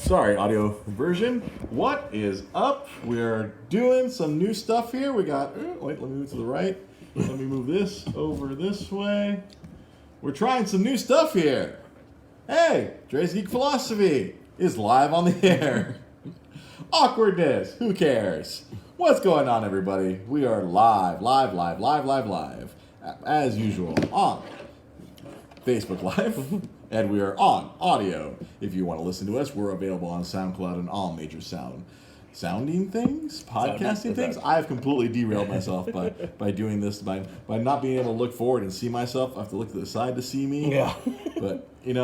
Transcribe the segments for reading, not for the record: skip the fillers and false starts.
Sorry, audio version. What is up? We're doing some new stuff here. We got, wait, let me move to the right. Let me move this over this way. We're trying some new stuff here. Hey, Dre's Geek Philosophy is live on the air. Awkwardness, who cares? What's going on, everybody? We are live, as usual, on Facebook Live. And we are on audio. If you want to listen to us, we're available on SoundCloud and all major sounding things, podcasting things. I've completely derailed myself by doing this, by not being able to look forward and see myself. I have to look to the side to see me. Yeah. But it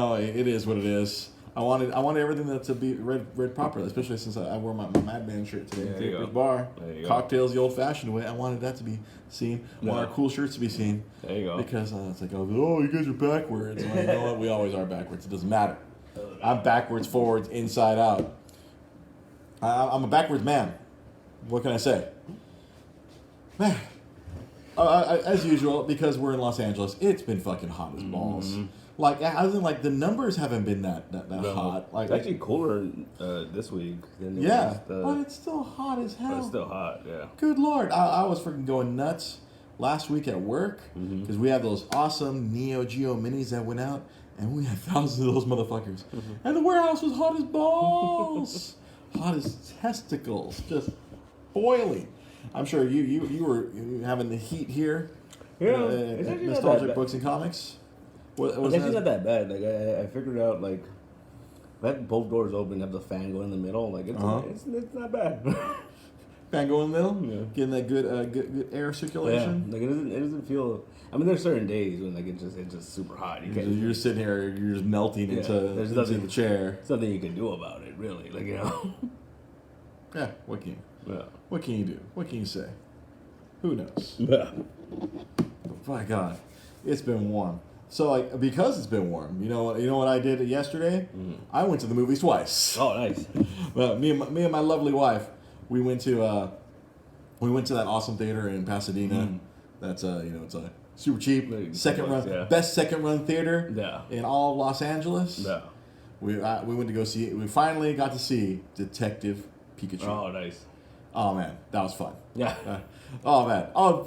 is what it is. I wanted everything to be read properly, especially since I wore my Madman shirt today at Draper's Bar. Cocktails the old-fashioned way. I wanted that to be seen. I want our cool shirts to be seen. There you go. Because it's like, oh, you guys are backwards. Like, you know what? We always are backwards. It doesn't matter. I'm backwards, forwards, inside out. I'm a backwards man. What can I say? Man. As usual, because we're in Los Angeles, it's been fucking hot as balls. Mm-hmm. Like, as in, like, the numbers haven't been that hot. Like, it's actually cooler this week than it yeah, was but it's still hot as hell. But it's still hot, yeah. Good Lord. I was freaking going nuts last week at work because we have those awesome Neo Geo minis that went out, and we had thousands of those motherfuckers. Mm-hmm. And the warehouse was hot as balls. Hot as testicles. Just boiling. I'm sure you were having the heat here. Yeah. At Nostalgic Books and Comics. It's actually not that bad. Like I figured out, like, if I had both doors open, have the fan go in the middle. Like it's not bad. Fan go in the middle, yeah. Getting that good air circulation. Yeah, like it doesn't feel. I mean, there's certain days when like it's just super hot. You're just sitting here, you're just melting into the chair. There's nothing you can do about it, really. Like Yeah. What can you do? What can you say? Who knows? Yeah. My God, it's been warm. So, like, because it's been warm, you know what I did yesterday? Mm. I went to the movies twice. Oh, nice. Me and my lovely wife, we went to that awesome theater in Pasadena. Mm. That's it's a super cheap best second run theater in all of Los Angeles. Yeah. We went to go see it. We finally got to see Detective Pikachu. Oh, nice. Oh man, that was fun. Yeah. Oh man, oh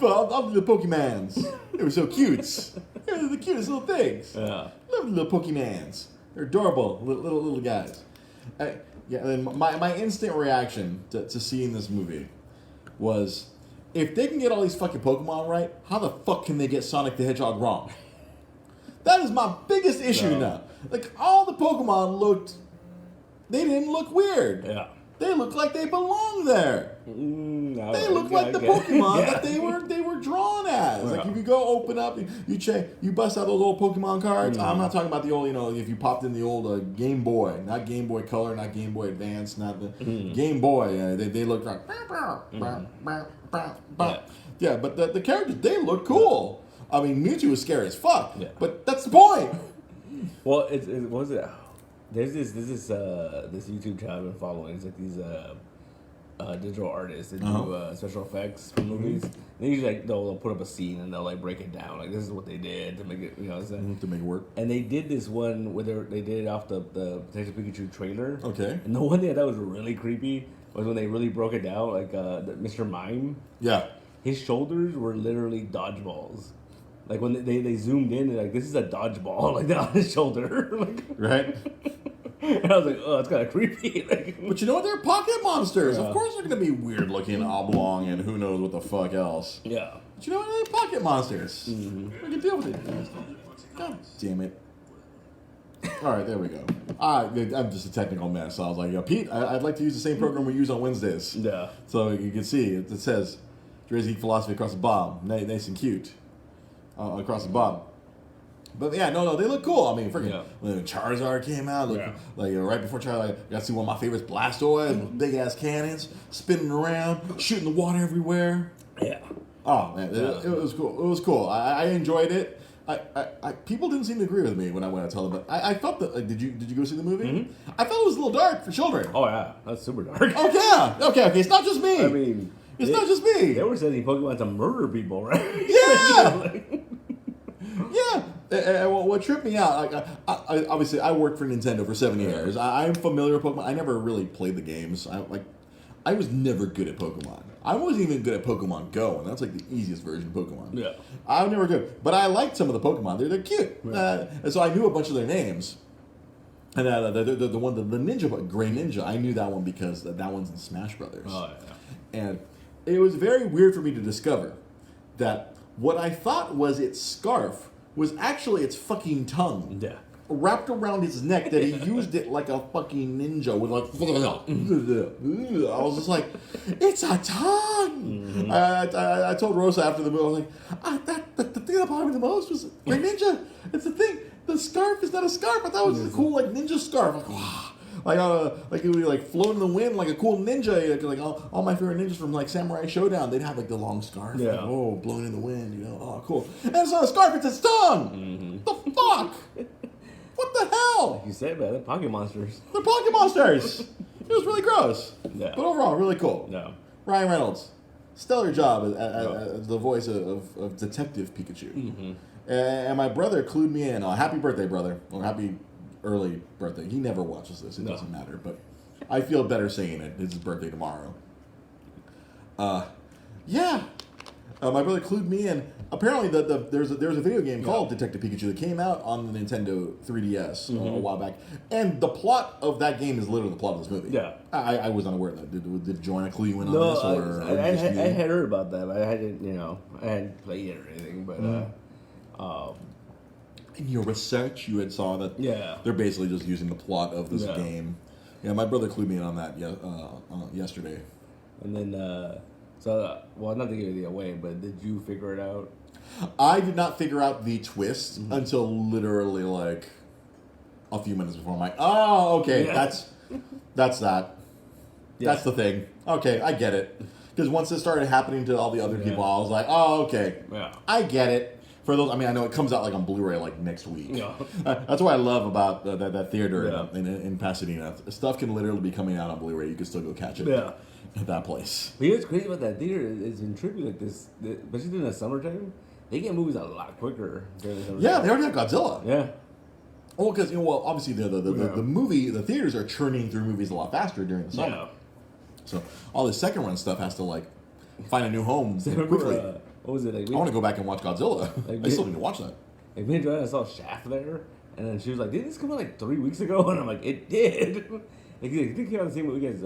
the Pokemans. They were so cute. They were the cutest little things. Yeah. Love the little Pokemans. They're adorable little guys. And my instant reaction to seeing this movie was, if they can get all these fucking Pokemon right, how the fuck can they get Sonic the Hedgehog wrong? That is my biggest issue now. Like, all the Pokemon they didn't look weird. Yeah. They look like they belong there. They look like the Pokemon that they were drawn as. Like, if you go open up, you check, you bust out those old Pokemon cards. I'm not talking about the old, if you popped in the old Game Boy, not Game Boy Color, not Game Boy Advance, not the Game Boy. They look like yeah, but the characters, they look cool. I mean, Mewtwo is scary as fuck. Yeah. But that's the point. Well, what was it? There's this YouTube channel I've been following. It's like these digital artists that do special effects for movies. They usually they'll put up a scene and they'll like break it down. Like, this is what they did to make it to make it work. And they did this one where they did it off the Detective Pikachu trailer. Okay. And the one thing that was really creepy was when they really broke it down. Like Mr. Mime. Yeah. His shoulders were literally dodgeballs. Like, when they zoomed in, they're like, this is a dodgeball, like, on his shoulder. Like, right? And I was like, oh, it's kind of creepy. Like, but you know what? They're pocket monsters. Of course they're going to be weird looking, oblong, and who knows what the fuck else. Yeah. But you know what? They're pocket monsters. Mm-hmm. We can deal with it. God damn it. All right, there we go. I'm just a technical mess. So I was like, Pete, I'd like to use the same program we use on Wednesdays. Yeah. So you can see, it says, Dre's Geek Philosophy across the bottom. Nice and cute. Across the bottom. But yeah, no, they look cool. I mean, freaking when Charizard came out, right before Charizard, I got to see one of my favorites, Blastoise, with big ass cannons, spinning around, shooting the water everywhere. Yeah. Oh man, it was cool. It was cool. I enjoyed it. People didn't seem to agree with me when I went to tell them, but I felt that. Did you go see the movie? Mm-hmm. I felt it was a little dark for children. Oh yeah, that's super dark. Oh yeah. Okay. It's not just me. I mean, it's not just me. They were sending Pokemon to murder people, right? Yeah. Yeah, And what tripped me out, like, I obviously I worked for Nintendo for 7 years. I'm familiar with Pokemon. I never really played the games. I was never good at Pokemon. I wasn't even good at Pokemon Go, and that's like the easiest version of Pokemon. Yeah. I was never good, but I liked some of the Pokemon. They're cute, and so I knew a bunch of their names. And the one, the Ninja, Gray Ninja, I knew that one because that one's in Smash Brothers. Oh, yeah. And it was very weird for me to discover that what I thought was its scarf was actually its fucking tongue. Yeah. Wrapped around his neck, that he used it like a fucking ninja with like. I was just like, it's a tongue. I told Rosa after the movie, I was like, the thing that bothered me the most was Gray Ninja. It's the thing. The scarf is not a scarf. I thought it was a cool like ninja scarf. Like, wow. Like it would be like float in the wind like a cool ninja. Like all my favorite ninjas from like Samurai Showdown, they'd have like the long scarf. Yeah. Like, oh, blowing in the wind. You know. Oh, cool. And it's not a scarf. It's its tongue. The fuck. What the hell? You said that. They're Pocket Monsters. They're Pocket Monsters. It was really gross. Yeah. But overall, really cool. No. Ryan Reynolds, stellar job as the voice of Detective Pikachu. Mm-hmm. And my brother clued me in. Happy birthday, brother. Or happy early birthday. He never watches this. It doesn't matter. But I feel better saying it. It's his birthday tomorrow. Yeah. My brother clued me in. Apparently, there's a video game called Detective Pikachu that came out on the Nintendo 3DS a while back, and the plot of that game is literally the plot of this movie. Yeah, I was unaware of that. Did Joanna clue you in on this, or I had heard about that. But I hadn't played it or anything. But in your research, you had saw that they're basically just using the plot of this game. Yeah, my brother clued me in on that yesterday. And then. So, well, not to give it away, but did you figure it out? I did not figure out the twist until literally like a few minutes before. I'm like, oh, okay, that's that. Yeah. That's the thing. Okay, I get it. Because once it started happening to all the other people, I was like, oh, okay, I get it. For those, I mean, I know it comes out like on Blu-ray like next week. Yeah. That's what I love about that theater in Pasadena. Stuff can literally be coming out on Blu-ray. You can still go catch it. Yeah. At that place. But you know what's crazy about that theater is in tribute like this, especially during the summertime, they get movies a lot quicker during the summertime. Yeah, they already have Godzilla. Yeah. Well, because obviously the theaters are churning through movies a lot faster during the summer. Yeah. So all the second run stuff has to like find a new home quickly. What was it? Like, I want to go back and watch Godzilla. I still need to watch that. Like me and Joanna saw Shaft there, and then she was like, "Did this come out like 3 weeks ago?" And I'm like, "It did." Like, it came out the same week as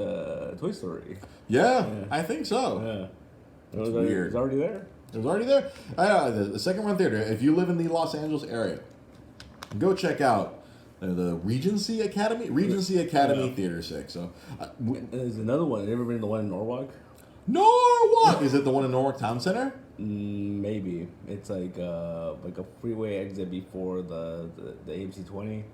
Toy Story. Yeah, I think so. Yeah. It was weird. It was already there. It was already there. The second run theater. If you live in the Los Angeles area, go check out the Regency Academy. Theater 6. So there's another one. Have you ever been to the one in Norwalk? Norwalk. Is it the one in Norwalk Town Center? Maybe. It's like a freeway exit before the AMC 20.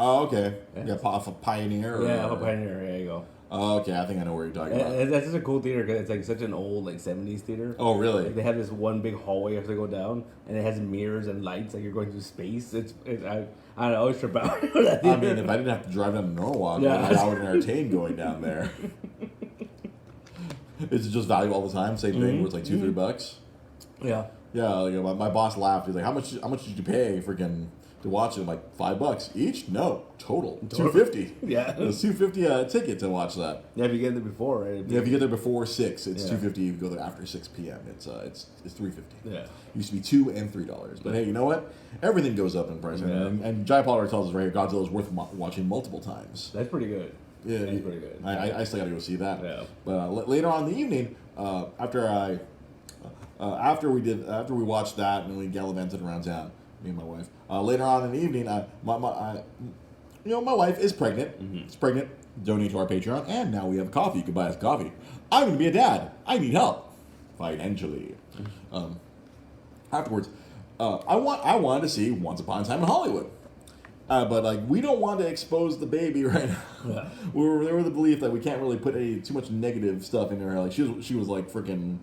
Oh, okay. Yeah, off of Pioneer. Off of Pioneer. There you go. Oh, okay. I think I know where you're talking about. That's such a cool theater because it's like such an old like 70s theater. Oh, really? Like, they have this one big hallway you have to go down, and it has mirrors and lights like you're going through space. I always trip out. I mean, if I didn't have to drive down to Norwalk, I would entertain going down there. Is it just valuable all the time? Same thing where it's like $2-3? Yeah. Yeah. Like, my boss laughed. He's like, "How much did you pay to watch it?" I'm like, $5 each? No, total $250. Yeah, it's $250 ticket to watch that. Yeah, if you get there before, right? Yeah, if you get there before 6, it's $250. If you go there after 6 p.m., it's $350. Yeah, it used to be $2 and $3. But hey, you know what? Everything goes up in price, and Jai Pollard tells us right here, Godzilla is worth watching multiple times. That's pretty good. Yeah, that's pretty good. I still got to go see that. Yeah, but later on in the evening, after we watched that and we gallivanted around town, me and my wife. Later on in the evening, my wife is pregnant. Mm-hmm. She's pregnant. Donate to our Patreon, and now we have coffee. You can buy us coffee. I'm going to be a dad. I need help financially. Afterwards, I wanted to see Once Upon a Time in Hollywood, but like we don't want to expose the baby right now. Yeah. They were the belief that we can't really put too much negative stuff in her. Like she was like freaking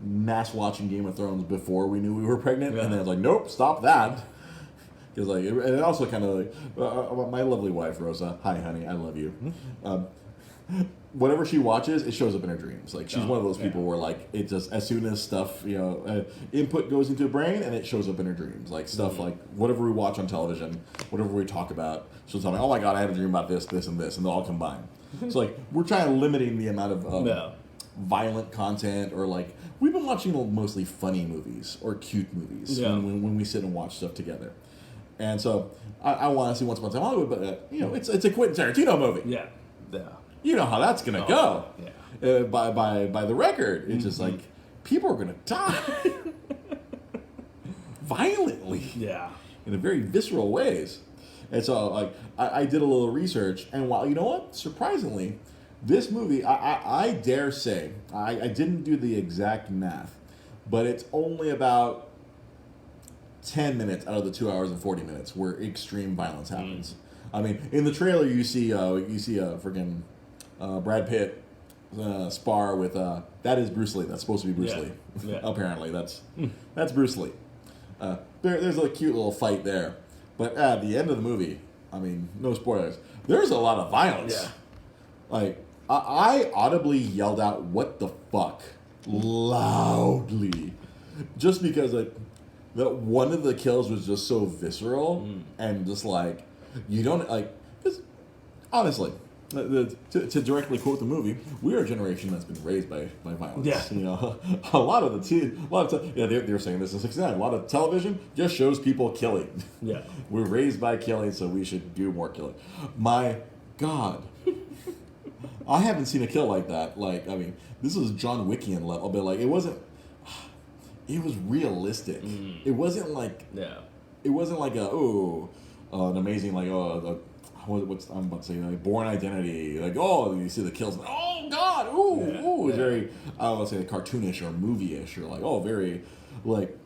mass watching Game of Thrones before we knew we were pregnant, and then I was like, nope, stop that. Because and it also kind of like my lovely wife Rosa, hi honey, I love you. whatever she watches, it shows up in her dreams. Like she's one of those people where like it just as soon as stuff input goes into her brain and it shows up in her dreams. Like stuff like whatever we watch on television, whatever we talk about, she'll tell me, "Oh my god, I had a dream about this, this, and this," and they'll all combine. So like we're trying to limiting the amount of violent content, or like we've been watching mostly funny movies or cute movies when we sit and watch stuff together. And so I want to see Once Upon a Time in Hollywood, but it's a Quentin Tarantino movie. Yeah. You know how that's gonna go. Yeah. By the record, it's just like people are gonna die violently. Yeah. In a very visceral ways. And so like I did a little research, and while you know what, surprisingly, this movie I dare say I didn't do the exact math, but it's only about 10 minutes out of the 2 hours and 40 minutes where extreme violence happens. I mean, in the trailer you see freaking Brad Pitt spar with that is Bruce Lee. That's supposed to be Bruce Lee. Yeah. Apparently, that's Bruce Lee. There's a cute little fight there, but at the end of the movie, I mean, no spoilers. There's a lot of violence. Yeah. Like I audibly yelled out "What the fuck" loudly, just because that one of the kills was just so visceral and just like you don't like. Because honestly, to directly quote the movie, we are a generation that's been raised by violence. Yeah. A lot of they're saying this in '69. A lot of television just shows people killing. Yeah. We're raised by killing, so we should do more killing. My God. I haven't seen a kill like that. Like, I mean, this was John Wickian level, but like it was realistic. It wasn't like it wasn't like an amazing like what's I'm about to say like Born Identity, like you see the kills, oh god, it's very I don't want to say like cartoonish or movie-ish or like very like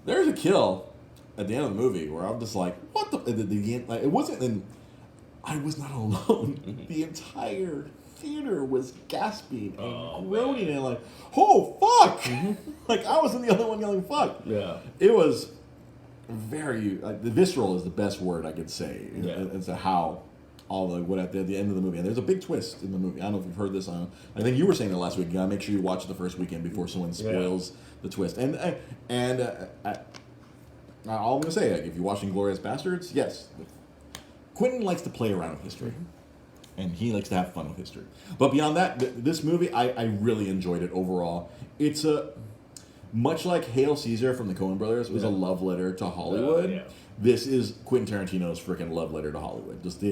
there's a kill at the end of the movie where I'm just like what the like, it wasn't and I was not alone. The entire theater was gasping and groaning and like, oh fuck! Like I wasn't the only one yelling fuck. Yeah, it was very like the visceral is the best word I could say as to how all the what at the end of the movie. And there's a big twist in the movie. I don't know if you've heard this. I think you were saying it last week. You gotta make sure you watch it the first weekend before someone spoils the twist. And all I'm gonna say, like, if you're watching Glorious Bastards, yes, Quentin likes to play around with history. And he likes to have fun with history. But beyond that, this movie, I really enjoyed it overall. It's much like Hail Caesar from the Coen Brothers was a love letter to Hollywood. This is Quentin Tarantino's freaking love letter to Hollywood. Just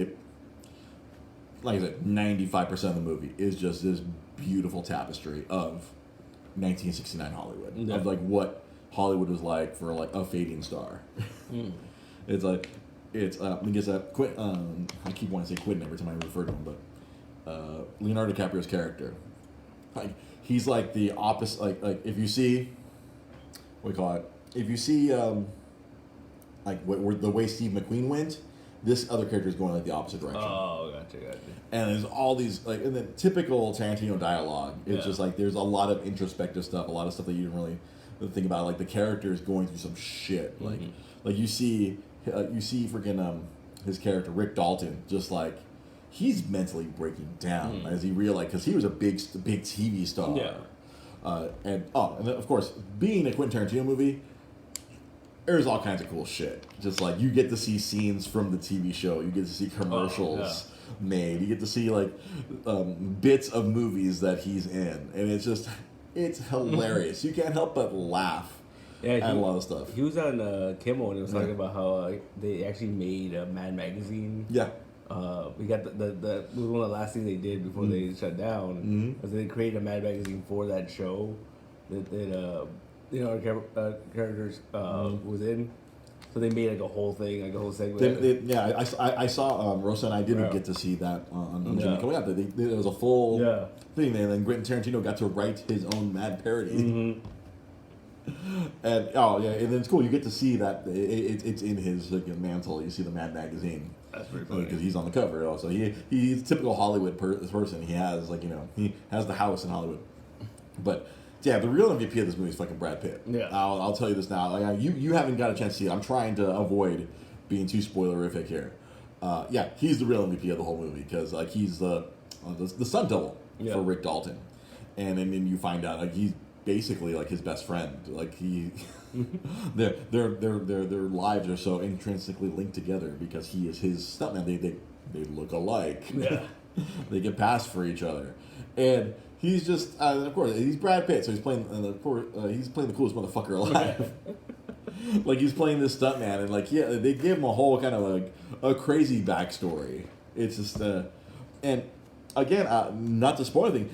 like I said, 95% of the movie is just this beautiful tapestry of 1969 Hollywood. Of like what Hollywood was like for like a fading star. It's like... I guess I keep wanting to say Quentin every time I refer to him, but Leonardo DiCaprio's character, like he's like the opposite. Like if you see, what do you call it? If you see like the way Steve McQueen went, this other character is going like the opposite direction. Oh, gotcha. And there's all these like in the typical Tarantino dialogue. It's just like there's a lot of introspective stuff, a lot of stuff that you didn't really think about. Like the character is going through some shit. Like you see freaking his character Rick Dalton, just like he's mentally breaking down as he realized because he was a big TV star. Yeah. And of course, being a Quentin Tarantino movie, there's all kinds of cool shit. Just like you get to see scenes from the TV show, you get to see commercials made, you get to see like bits of movies that he's in, and it's hilarious. You can't help but laugh. Yeah, a lot of stuff. He was on Kimmel and he was talking about how they actually made a Mad magazine. Yeah. We got the one of the last things they did before they shut down was they created a Mad magazine for that show that our characters was in. So they made like a whole thing, like a whole segment. I saw Rosa and I didn't get to see that on Jimmy coming out. There was a full thing, and then Quentin Tarantino got to write his own Mad parody. And and then it's cool. You get to see that it's in his mantle. You see the Mad magazine. That's pretty funny because he's on the cover. Also, he's a typical Hollywood person. He has he has the house in Hollywood. But yeah, the real MVP of this movie is fucking Brad Pitt. Yeah, I'll tell you this now. Like you haven't got a chance to see it. I'm trying to avoid being too spoilerific here. He's the real MVP of the whole movie because like he's the the stunt double for Rick Dalton, and then you find out like he's basically like his best friend. Like he, their lives are so intrinsically linked together because he is his stuntman. They look alike. Yeah, they get passed for each other, and he's just of course he's Brad Pitt, so he's playing he's playing the coolest motherfucker alive. Like he's playing this stuntman, and like they give him a whole kind of like a crazy backstory. It's just and again, not to spoil anything.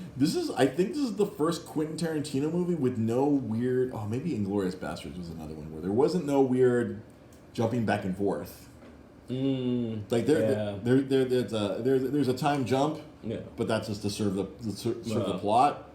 I think this is the first Quentin Tarantino movie with no weird. Oh, maybe Inglourious Basterds was another one where there wasn't no weird jumping back and forth. Like there's a time jump, but that's just to serve the plot.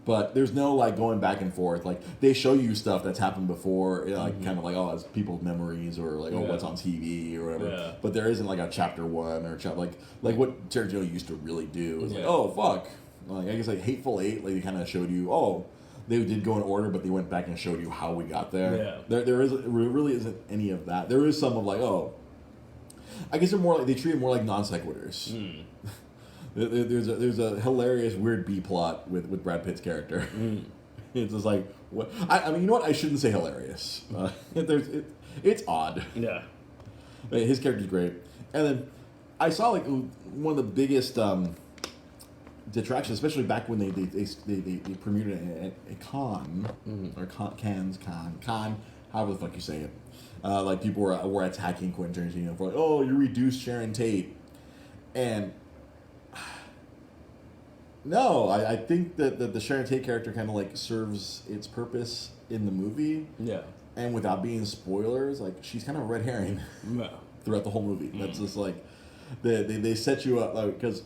But there's no like going back and forth. Like they show you stuff that's happened before, like kind of like it's people's memories or like what's on TV or whatever. Yeah. But there isn't like a chapter 1 or like what Tarantino used to really do is like fuck, like I guess like Hateful Eight, like they kind of showed you they did go in order, but they went back and showed you how we got there. Yeah. There really isn't any of that. There is some of like I guess they're more like they treat it more like non sequiturs. There's a hilarious weird B plot with Brad Pitt's character. It's just like what I mean. You know what? I shouldn't say hilarious. It's odd. Yeah, his character's great. And then I saw like one of the biggest detractions, especially back when they premiered it at Cannes or Cannes, however the fuck you say it. Like people were attacking Quentin Tarantino for like, you reduced Sharon Tate, and no, I think that the Sharon Tate character kind of like serves its purpose in the movie. Yeah. And without being spoilers, like she's kind of a red herring throughout the whole movie. That's just like they set you up like because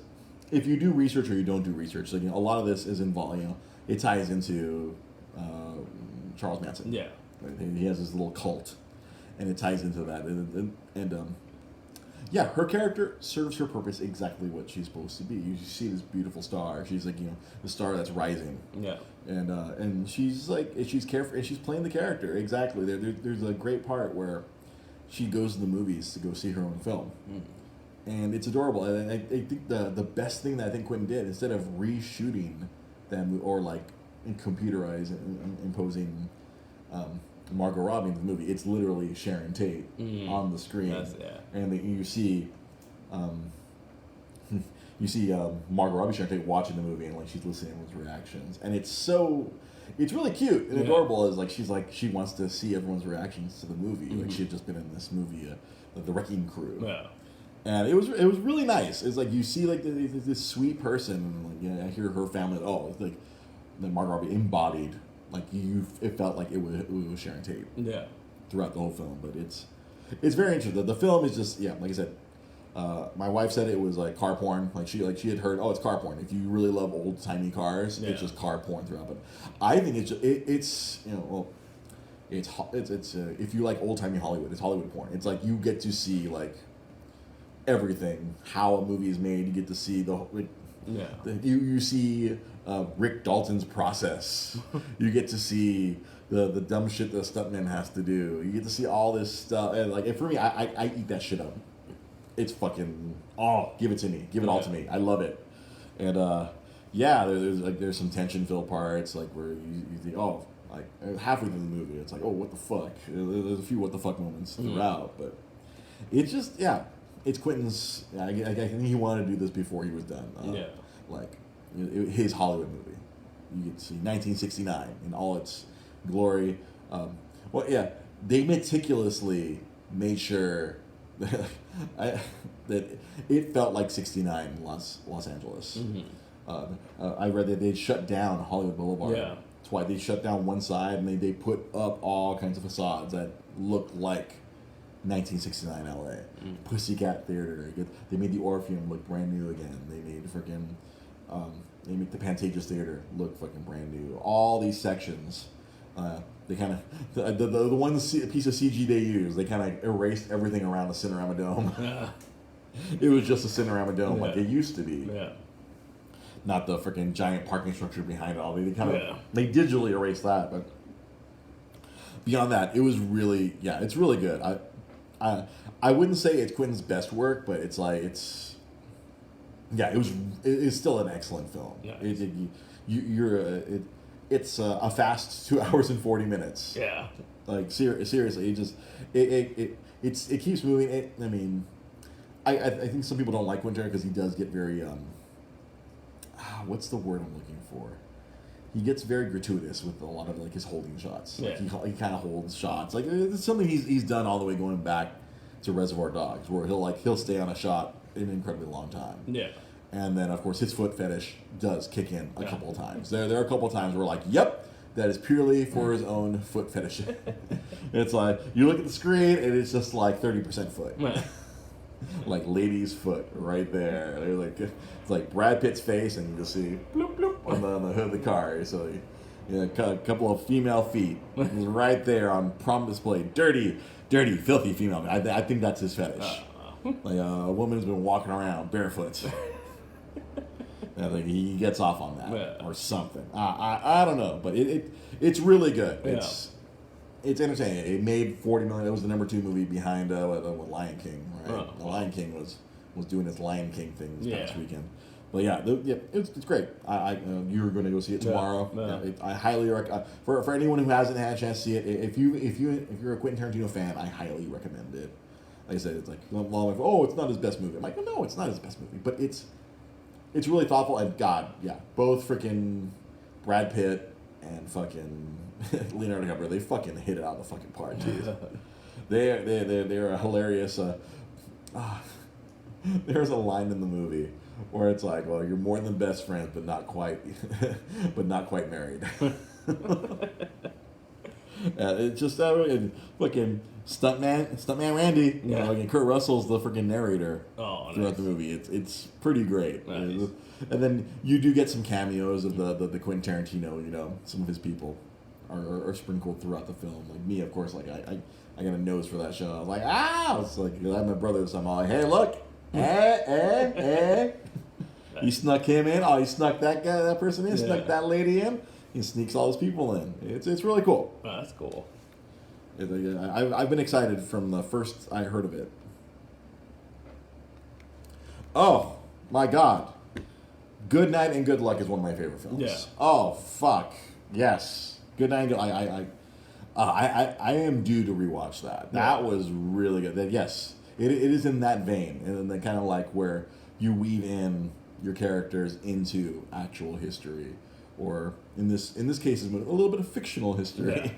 if you do research or you don't do research, like a lot of this is involved. It ties into Charles Manson. Yeah. He has this little cult, and it ties into that, and her character serves her purpose exactly what she's supposed to be. You see this beautiful star. She's like, the star that's rising. Yeah. And she's like, she's carefree, and she's playing the character exactly. There's a great part where she goes to the movies to go see her own film, and it's adorable. And I think the best thing that I think Quentin did, instead of reshooting them or like computerizing and imposing Margot Robbie in the movie, it's literally Sharon Tate on the screen, and you see Margot Robbie, Sharon Tate watching the movie, and like she's listening to his reactions, and it's really cute and adorable. Is like she wants to see everyone's reactions to the movie. Like she had just been in this movie, The Wrecking Crew, and it was really nice. It's like you see like this sweet person, and like I hear her family. It's like that Margot Robbie embodied. Like it felt like it was Sharon Tate. Yeah. Throughout the whole film, but it's very interesting. The film is just like I said. My wife said it was like car porn. Like she had heard, it's car porn. If you really love old timey cars, it's just car porn throughout. But I think it's if you like old timey Hollywood, it's Hollywood porn. It's like you get to see like everything, how a movie is made. You get to see you see Rick Dalton's process. You get to see the dumb shit the stuntman has to do. You get to see all this stuff, and for me, I eat that shit up. It's fucking give it to me, give it all to me. I love it, and there's some tension filled parts like where you think halfway through the movie it's like what the fuck. There's a few what the fuck moments throughout, but it's just it's Quentin's. I think he wanted to do this before he was done. His Hollywood movie. You get to see 1969 in all its glory. They meticulously made sure that it felt like 69 in Los Angeles. I read that they'd shut down Hollywood Boulevard. Yeah. That's why they shut down one side and they put up all kinds of facades that looked like 1969 LA. Pussycat Theater. They made the Orpheum look brand new again. They made they make the Pantages Theater look fucking brand new. All these sections, they kind of the one piece of CG they used, they kind of erased everything around the Cinerama Dome. It was just a Cinerama Dome like it used to be. Yeah. Not the freaking giant parking structure behind it all. They kind of they digitally erased that, but beyond that, it was really it's really good. I wouldn't say it's Quentin's best work, but it's Yeah, it's still an excellent film. Nice. It's a fast 2 hours and 40 minutes. Yeah. Like seriously, it keeps moving. I mean, I think some people don't like Quentin because he does get very what's the word I'm looking for? He gets very gratuitous with a lot of like his holding shots. Like he kind of holds shots. Like it's something he's done all the way going back to Reservoir Dogs, where he'll stay on a shot an incredibly long time. Yeah. And then of course his foot fetish does kick in a couple of times. There are a couple of times where like, yep, that is purely for his own foot fetish. It's like you look at the screen and it's just like 30% foot. Like lady's foot right there. It's like Brad Pitt's face, and you just see bloop bloop on the hood of the car. So a couple of female feet right there on prom display. Dirty, filthy female. I think that's his fetish. Like a woman's been walking around barefoot. I think he gets off on that or something. I don't know, but it's really good. It's entertaining. It made $40 million. It was the number 2 movie behind Lion King. Right? The Lion King was doing its Lion King thing this past weekend. But it's great. You're going to go see it tomorrow. I highly recommend for anyone who hasn't had a chance to see it. If you're a Quentin Tarantino fan, I highly recommend it. Like I said, it's like it's not his best movie. I'm like, no, it's not his best movie, but it's really thoughtful. And God, both freaking Brad Pitt and fucking Leonardo DiCaprio, they fucking hit it out of the fucking park, dude. They're a hilarious. There's a line in the movie where it's like, well, you're more than best friends, but not quite, married. It's just fucking stuntman Randy. Like Kurt Russell's the freaking narrator throughout the movie. It's pretty great. Nice. And then you do get some cameos of the Quentin Tarantino. Some of his people are sprinkled throughout the film. Like me, of course. Like I got a nose for that show. I was like, it's like I have my brother. So I'm all like, hey, look, He snuck him in. Oh, he snuck that person in. Snuck that lady in. He sneaks all his people in. It's really cool. Oh, that's cool. I've been excited from the first I heard of it. Oh my God, Good Night and Good Luck is one of my favorite films. Yeah. Oh fuck yes, Good Night and Good. I am due to rewatch that. That was really good. Yes, it is in that vein, and then kind of like where you weave in your characters into actual history, or in this case, a little bit of fictional history.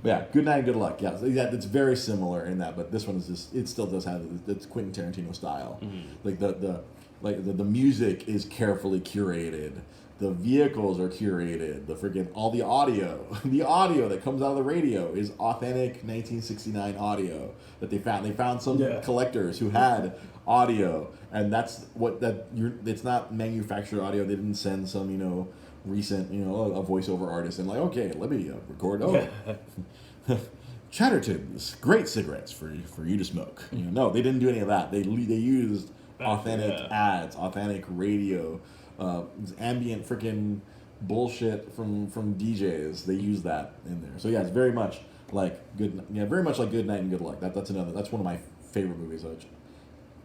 Yeah. Good Night and Good Luck. Yeah, it's very similar in that, but this one is just, it still does have it's Quentin Tarantino style. Mm-hmm. Like the music is carefully curated. The vehicles are curated. All the audio that comes out of the radio is authentic 1969 audio that they found. They found some collectors who had audio, and it's not manufactured audio. They didn't send some recent a voiceover artist and like, okay, let me record. Chatterton's great cigarettes for you to smoke. No, they didn't do any of that. They used authentic ads, authentic radio. Ambient freaking bullshit from DJs. They use that in there. So it's very much like Good Night and Good Luck. That's one of my favorite movies.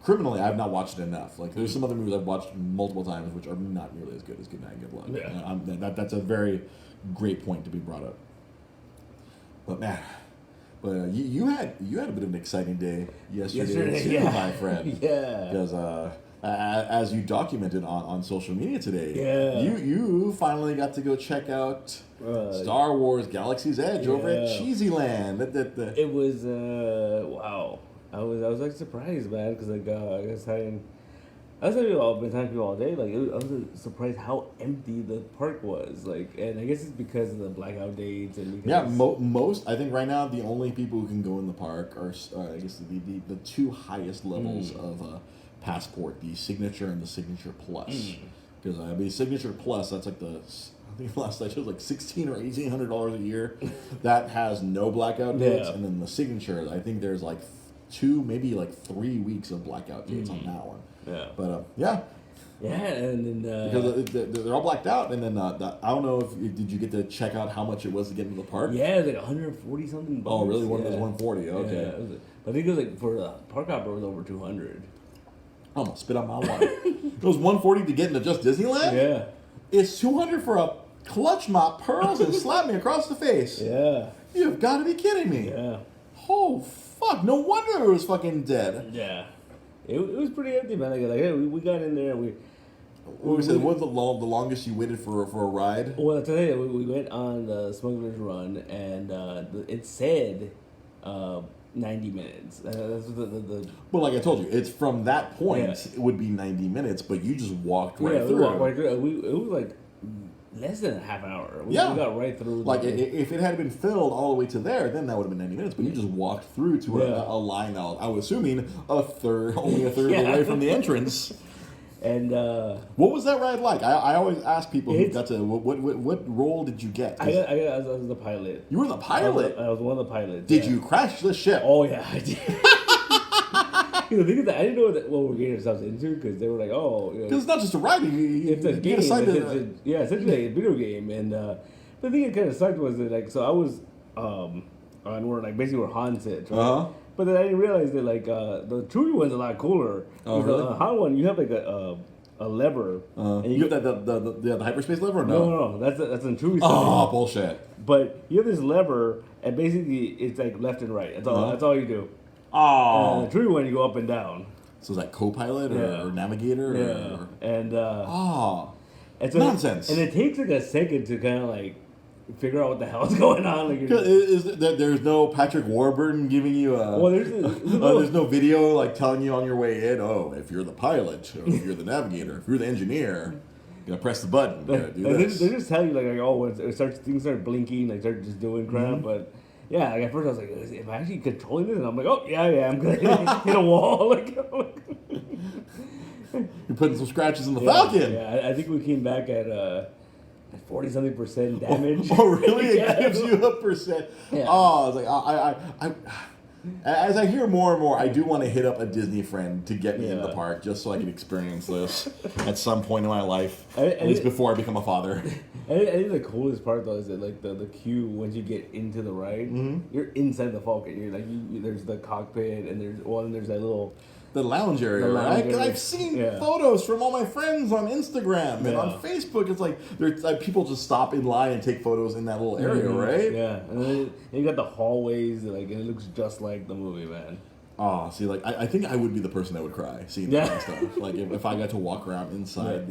Criminally, I've not watched it enough. Like there's some other movies I've watched multiple times which are not nearly as good as Good Night and Good Luck. Yeah. That's a very great point to be brought up. But man, you had a bit of an exciting day yesterday too, my friend. Yeah. Because as you documented on social media today, you finally got to go check out Star Wars Galaxy's Edge over at Cheesyland. It was wow. I was like surprised, man, because like I was telling people all day. Like I was surprised how empty the park was. Like, and I guess it's because of the blackout dates and most. I think right now the only people who can go in the park are I guess the two highest levels of Passport, the Signature and the Signature Plus. Because the Signature Plus, that's like I think last I chose like $1,600 or $1,800 a year. That has no blackout dates, and then the Signature, I think there's like 2, maybe like 3 weeks of blackout dates on that one. Yeah, but and then because they're all blacked out, and then I don't know if did you get to check out how much it was to get into the park? Yeah, it was like 140 something. Oh, really? One was 140. Okay, but I think it was like for the park hopper it was over 200. I'm gonna spit out my water. It was $140 to get into just Disneyland? Yeah. It's $200 for a clutch my pearls and slap me across the face. Yeah. You've got to be kidding me. Yeah. Oh, fuck. No wonder it was fucking dead. Yeah. It was pretty empty, man. Like we got in there. What was the longest you waited for a ride? Well, I'll tell you, we went on the Smuggler's Run, and it said 90 minutes. That's Well, like I told you, it's from that point, it would be 90 minutes, but you just walked right through. We walked right through. It was like less than a half an hour. We got right through. Like, if it had been filled all the way to there, then that would have been 90 minutes, but you just walked through to a line out, I was assuming, only a third of the way from the entrance. And what was that ride like? I always ask people who got to what role did you get? I was the pilot. You were the pilot. I was one of the pilots. Did you crash the ship? Oh yeah, I did. The thing is that I didn't know what we're getting ourselves into because they were like, oh, because it's not just a ride. It's a game. Essentially a video game. And the thing that kind of sucked was that like, so I was and we're like basically we're Han sits, right? Uh-huh. But then I didn't realize that like the Chewie one's a lot cooler. Oh, really? The Han one, you have like a lever. And you have the hyperspace lever or no? No, that's in Chewie side. Oh, bullshit. But you have this lever, and basically it's like left and right. That's all you do. Oh. And the Chewie one, you go up and down. So is that co-pilot or navigator? Yeah. And it's nonsense. And it takes like a second to kind of like figure out what the hell's going on. Like, there's no Patrick Warburton giving you there's no video like telling you on your way in. Oh, if you're the pilot, or if you're the navigator, if you're the engineer, you gotta press the button. You gotta do this. They just tell you like when things start blinking, like start just doing crap. Mm-hmm. But yeah, like at first I was like, am I actually controlling this? And I'm like, oh yeah, I am. Hit a wall. You're putting some scratches in the Falcon. Yeah, I think we came back at 40-something% damage. Oh, really? It gives you a percent. Yeah. Oh, I was like, as I hear more and more, I do want to hit up a Disney friend to get me in the park just so I can experience this at some point in my life, at least before I become a father. I think the coolest part though is that like the queue once you get into the ride, you're inside the Falcon. You're like there's the cockpit and there's that little. The lounge area, right? Because I've seen photos from all my friends on Instagram and on Facebook. It's like there's people just stop in line and take photos in that little area, right? Yeah, and then you got the hallways, and it looks just like the movie, man. Oh, see, like I think I would be the person that would cry seeing that kind of stuff. Like if I got to walk around inside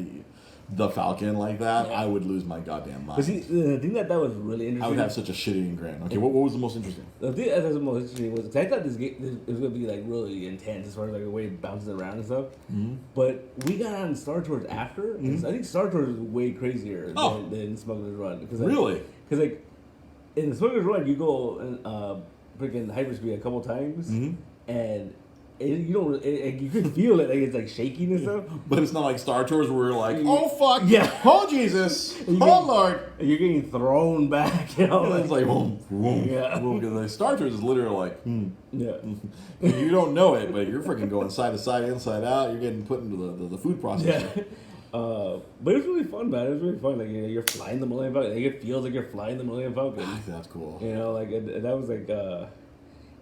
the Falcon like that, I would lose my goddamn mind. But see, the thing that was really interesting. I would have such a shitty grin. Okay, what was the most interesting? The thing that was the most interesting was I thought this game was going to be like really intense as far as like the way it bounces around and stuff. Mm-hmm. But we got on Star Tours after. Mm-hmm. I think Star Tours is way crazier than Smuggler's Run. Really? Because like in the Smuggler's Run, you go freaking hyperspeed a couple times, and. You can feel it, like it's like shaking and stuff. But it's not like Star Tours where we're like, oh fuck, oh Jesus, oh Lord. You're getting thrown back, you know. It's like, boom, because Star Tours is literally like, You don't know it, but you're freaking going side to side, inside out. You're getting put into the food processor. Yeah. But it was really fun, man. It was really fun. Like you're flying the Millennium Falcon. Like, it feels like you're flying the Millennium Falcon. That's cool. You know, like that was like.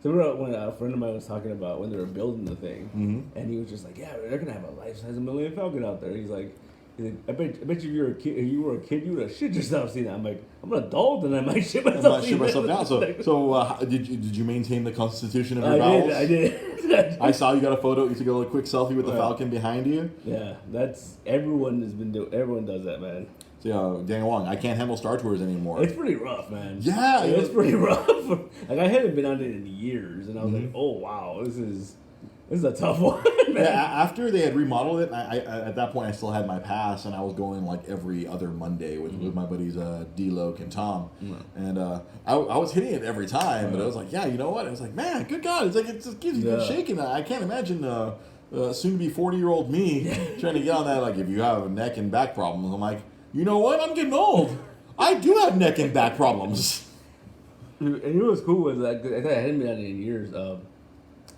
So when a friend of mine was talking about when they were building the thing, and he was just like, "Yeah, they're gonna have a life-size Millennium Falcon out there." He's like, I bet you if you were a kid, you would have shit yourself seeing that. I'm like, I'm an adult, and I might shit myself. Down. So did you maintain the constitution of your bowels? I did. I saw you got a photo. You took a little quick selfie with the Falcon behind you. Yeah, everyone does that, man. So Daniel Wong, I can't handle Star Tours anymore. It's pretty rough, man. Yeah, it's pretty rough. Like I hadn't been on it in years, and I was like, oh wow, this is a tough one. Man. Yeah, after they had remodeled it, I at that point I still had my pass, and I was going like every other Monday with my buddies D-Loke and Tom, and I was hitting it every time. But I was like, yeah, you know what? I was like, man, good God, it's like it just gives you good shaking. I can't imagine. Soon to be 40-year-old me trying to get on that. Like if you have neck and back problems, I'm like. You know what? I'm getting old. I do have neck and back problems. And you know what's cool was like I hadn't been on it in years.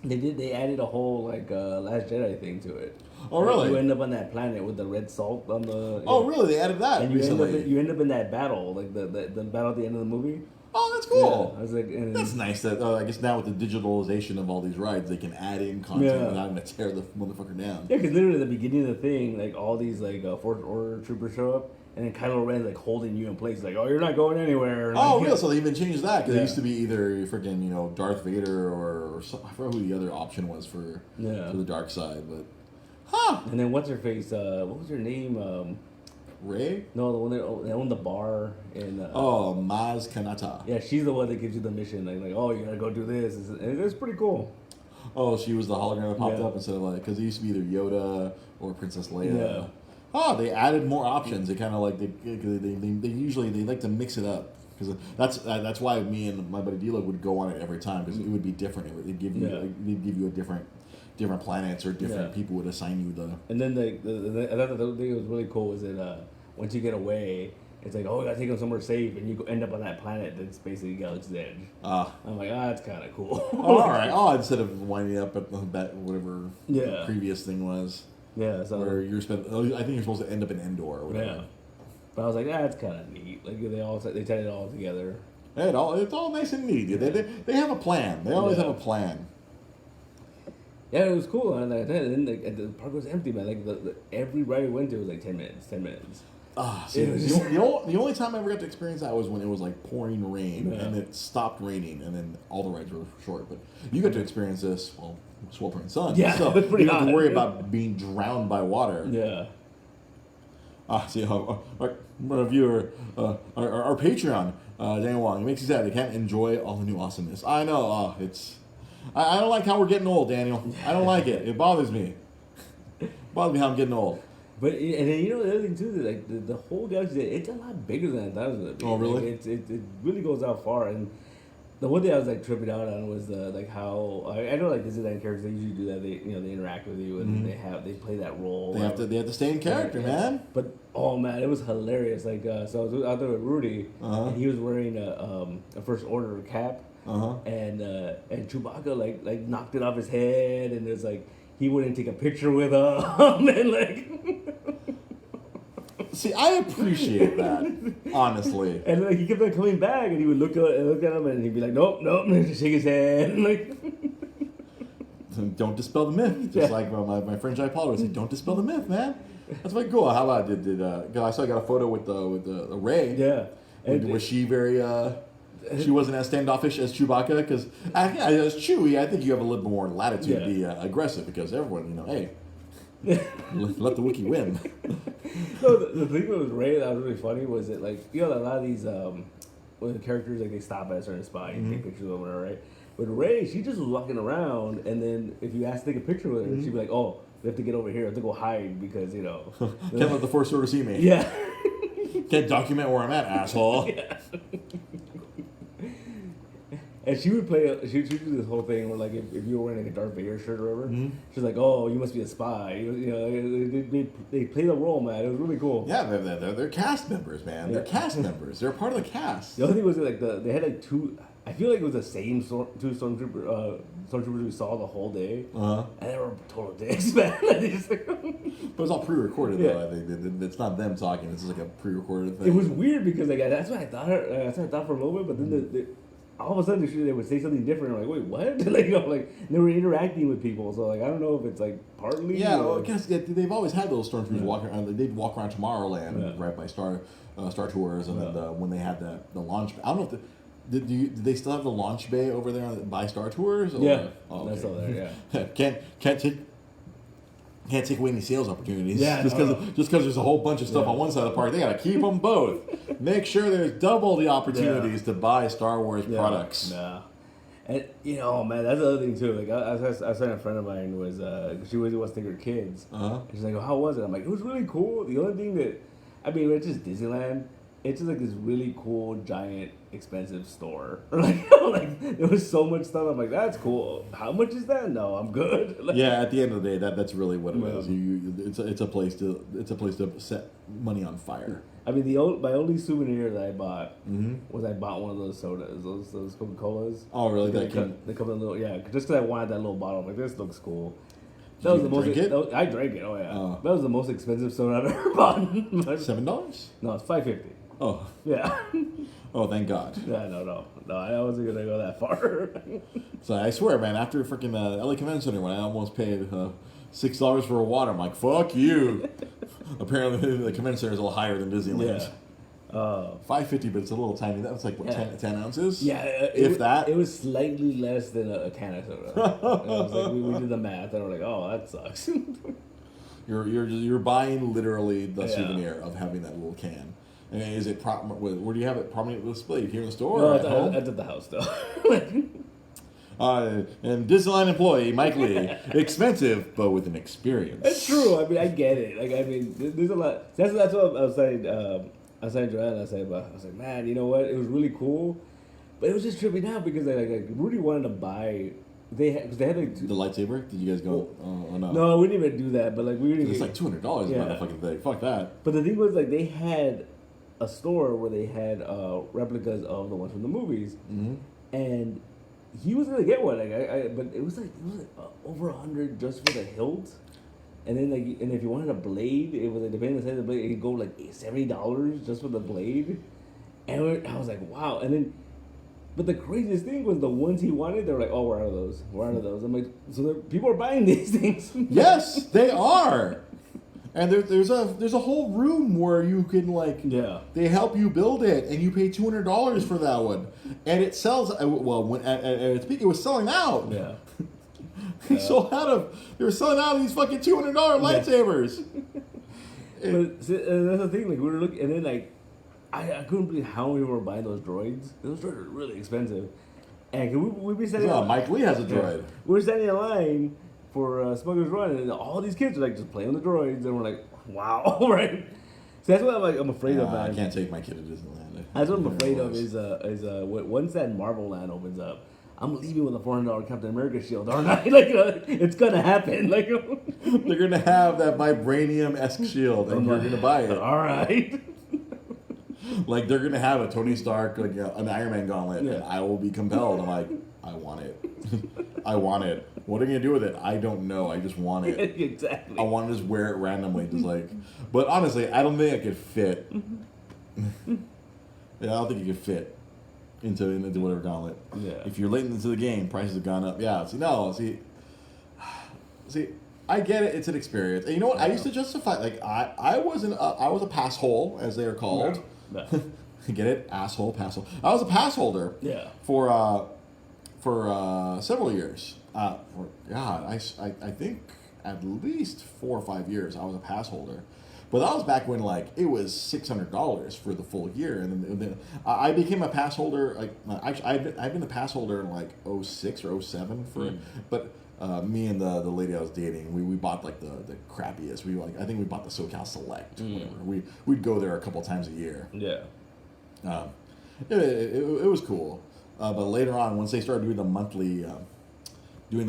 They added a whole like Last Jedi thing to it. Oh really? You end up on that planet with the red salt on the. Oh really? They added that and recently. You end up in that battle, like the battle at the end of the movie. Oh, that's cool. Yeah, I was like, that's nice. That I guess now with the digitalization of all these rides, they can add in content without having to tear the motherfucker down. Yeah, because literally at the beginning of the thing, like all these like Fourth Order troopers show up, and then Kylo Ren's like holding you in place, like, oh, you're not going anywhere. Oh, like, real? So they even changed that because it used to be either freaking Darth Vader or some, I forgot who the other option was for the dark side, but And then what's her face? What was her name? Ray? No, the one that owned the bar in. Maz Kanata. Yeah, she's the one that gives you the mission. Like oh, you gotta go do this. And it's pretty cool. Oh, she was the hologram that popped up instead of like because it used to be either Yoda or Princess Leia. Yeah. Oh, they added more options. They kind of like they usually they like to mix it up because that's why me and my buddy D-Lo would go on it every time because it would be different. They'd give you a different planets or different people would assign you the. And then another thing that was really cool was that once you get away, it's like, oh, you gotta take them somewhere safe, and you end up on that planet that's basically Galaxy's Edge. I'm like, that's kind of cool. All right. Instead of winding up at that whatever the previous thing was. Yeah. So where I think you're supposed to end up in Endor or whatever. Yeah. But I was like, that's kind of neat. Like they tied it all together. It's all nice and neat. They have a plan. They always have a plan. Yeah, it was cool. And then the park was empty, man. Like every ride we went to was like 10 minutes. The only time I ever got to experience that was when it was like pouring rain and it stopped raining and then all the rides were short. But you got to experience this, sweltering sun. Yeah, so you don't have to worry about being drowned by water. Yeah. See, our viewer, our Patreon, Daniel Wong, it makes you sad. They can't enjoy all the new awesomeness. I know. I don't like how we're getting old, Daniel. I don't like it. It bothers me. Bothers me how I'm getting old. But and then the other thing too, like the whole galaxy, it's a lot bigger than I thought it was gonna be. Oh really? Like, it really goes out far. And the one thing I was like tripping out on was like how I know like Disneyland characters, they usually do that. They interact with you and they play that role. They have to stay in character, man. But oh man, it was hilarious. Like so I was out there with Rudy, and he was wearing a First Order cap. And Chewbacca like knocked it off his head, and there's like he wouldn't take a picture with him, and like. See, I appreciate that, honestly. And like he kept on coming back, and he would look at him, and he'd be like, "Nope," and just shake his head, and like. Don't dispel the myth. Just like my friend Jai Paul would say, "Don't dispel the myth, man." That's very cool. How about I saw I got a photo with the Ray. Yeah. Was she very? She wasn't as standoffish as Chewbacca because as Chewie, I think you have a little more latitude to be aggressive because everyone, hey, let the Wookiee win. No, the thing that was Ray that was really funny was that like a lot of these when the characters like they stop at a certain spot and take pictures of them, right? But Ray, she just was walking around, and then if you asked to take a picture with her, she'd be like, "Oh, we have to get over here. I have to go hide because can't let the Force Order see me." Yeah. Can't document where I'm at, asshole. Yeah. And she would she would do this whole thing where, like, if you were wearing, like, a Darth Vader shirt or whatever, she's like, oh, you must be a spy. They play the role, man. It was really cool. Yeah, they're cast members, man. Yeah. They're cast members. They're a part of the cast. The other thing was, like, they had, like, two... I feel like it was the same two stormtroopers we saw the whole day. And they were total dicks, man. But it was all pre-recorded, though. I think it's not them talking. It's just like a pre-recorded thing. It was weird because, like, that's what I thought. That's what I thought for a moment. But then all of a sudden they would say something different. I'm like, wait, what? Like they were interacting with people. So like I don't know if it's like partly. Yeah, well, I guess they've always had those stormtroopers walking around. They'd walk around Tomorrowland right by Star Tours, and then when they had the launch. I don't know if did they still have the launch bay over there by Star Tours? Or? Yeah, okay. that's all there. Yeah, can't take away any sales opportunities. Yeah, just because there's a whole bunch of stuff on one side of the park, they gotta keep them both. Make sure there's double the opportunities to buy Star Wars products. Yeah, and man, that's the other thing too. Like I was saying, a friend of mine was she really wants to take her kids. And she's like, well, how was it? I'm like, it was really cool. The only thing it's just Disneyland. It's just like this really cool, giant, expensive store. Like there was so much stuff. I'm like, that's cool. How much is that? No, I'm good. Yeah, at the end of the day, that's really what it is. It's a place to set money on fire. I mean, my only souvenir that I bought was I bought one of those sodas, those Coca-Colas. Oh, really? They come in a little, just because I wanted that little bottle. I'm like, this looks cool. That was the most. I drank it. Oh yeah. That was the most expensive soda I've ever bought. $7? No, it's $5.50. Oh. Yeah. Oh, thank God. Yeah, no, I wasn't gonna go that far. So I swear, man, after freaking LA Convention Center, when I almost paid $6 for a water, I'm like, fuck you. Apparently, the convention center is a little higher than Disneyland. Yeah. $5.50, but it's a little tiny. That was like, what, 10 ounces? Yeah. It was slightly less than a can of soda. It was like, we did the math, and we're like, oh, that sucks. You're buying literally the souvenir of having that little can. And is it where do you have it prominently displayed? Here in the store? No, or at home? It's at the house though. And Disneyland employee Mike Lee, expensive but with an experience. It's true. I mean, I get it. Like, I mean, there's a lot. That's what I was saying. I was saying to Joanna. I was like, man, you know what? It was really cool, but it was just tripping out because I really wanted to buy. Because they had like the lightsaber. Did you guys go? Oh no. No, we didn't even do that. But like we didn't. It's like $200 yeah. about a fucking thing. Fuck that. But the thing was, like, they had a store where they had replicas of the ones from the movies, and he was gonna get one. Like, but it was like over $100 just for the hilt, and then and if you wanted a blade, it was like, depending on the size of the blade, it'd go like $70 just for the blade, and I was like, wow. And then, but the craziest thing was the ones he wanted. They were like, oh, we're out of those. We're out of those. I'm like, so people are buying these things. Yes, they are. And there's a whole room where you can they help you build it, and you pay $200 for that one, and it sells. Well, when at its peak, it was selling out. Yeah, they were selling out of these fucking $200 lightsabers. But see, that's the thing. Like, we were looking, and then like I couldn't believe how many people were buying those droids. Those droids are really expensive, and we'd be standing. Yeah, Mike Lee has a droid. Yeah. We're standing in line for Smuggler's Run, and all these kids are like just playing the droids, and we're like, wow, right? So that's what I'm afraid of, man. I can't take my kid to Disneyland. That's what I'm afraid of is once that Marvel Land opens up, I'm leaving with a $400 Captain America shield, aren't I? Like, it's gonna happen. Like, they're gonna have that vibranium-esque shield, and you're gonna buy it. All right. Like, they're gonna have a Tony Stark, like an Iron Man gauntlet, and I will be compelled. I'm like, I want it. I want it. What are you gonna do with it? I don't know. I just want it. Exactly. I want to just wear it randomly, just like. But honestly, I don't think it could fit. Yeah, I don't think it could fit into whatever gauntlet. Yeah. If you're late into the game, prices have gone up. Yeah. See, I get it. It's an experience, and you know what? I used to justify I was a pass hole, as they are called. Yeah. Get it? Asshole, pass hole. I was a pass holder. Yeah. For several years. I think at least 4 or 5 years I was a pass holder. But that was back when it was $600 for the full year, and then I became a pass holder. I've been a pass holder in 06 or 07 for it. But me and the lady I was dating, we bought the crappiest. I think we bought the SoCal Select. Whatever. We'd go there a couple times a year. Yeah. It was cool. But later on, once they started doing the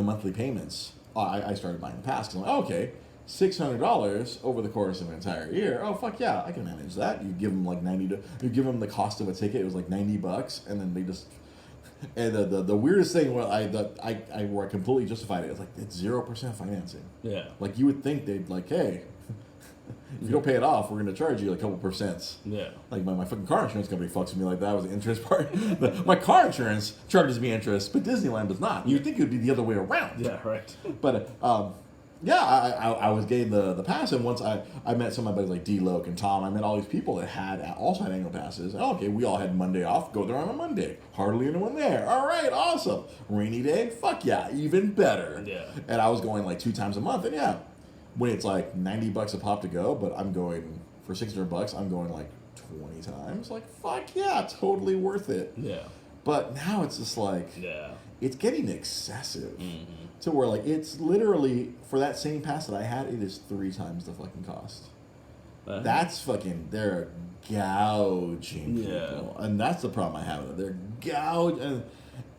monthly payments, I started buying the pass because I'm like, okay, $600 over the course of an entire year. Oh fuck yeah, I can manage that. You give them you give them the cost of a ticket. It was like $90, and then they just. And the weirdest thing where I completely justified it. It's it's 0% financing. Yeah. Like you would think they'd hey. If you don't pay it off, we're going to charge you a couple percents. Yeah. Like my fucking car insurance company fucks with me like that was the interest part. My car insurance charges me interest, but Disneyland does not. You'd think it would be the other way around. Yeah, right. But I was getting the pass, and once I met some of my buddies like D-Loke and Tom, I met all these people that also had annual passes. And, okay, we all had Monday off. Go there on a Monday. Hardly anyone there. All right, awesome. Rainy day? Fuck yeah, even better. Yeah. And I was going 2 times a month, and yeah. When it's $90 a pop to go, but I'm going for $600, I'm going 20 times. Fuck yeah, totally worth it. Yeah. But now it's just it's getting excessive to where it's literally for that same pass that I had, it is 3 times the fucking cost. That's fucking they're gouging people, and that's the problem I have with it. They're gouging,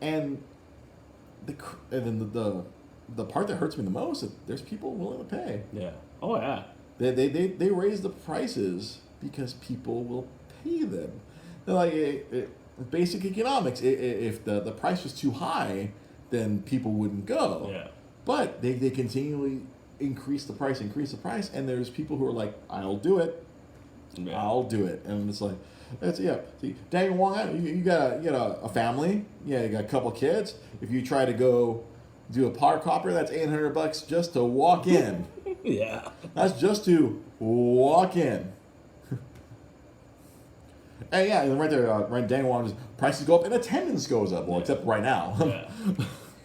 and then the part that hurts me the most is there's people willing to pay. Yeah. Oh yeah. They raise the prices because people will pay them. They're basic economics. If the price was too high, then people wouldn't go. Yeah. But they continually increase the price, and there's people who are I'll do it. Yeah. I'll do it. And it's like, See, Daniel Wong, you got a family. Yeah, you got a couple kids. If you try to go do a park hopper, that's $800 just to walk in. Yeah. That's just to walk in. And yeah, right there, right, Daniel Wong's prices go up and attendance goes up. Well, except right now. Yeah.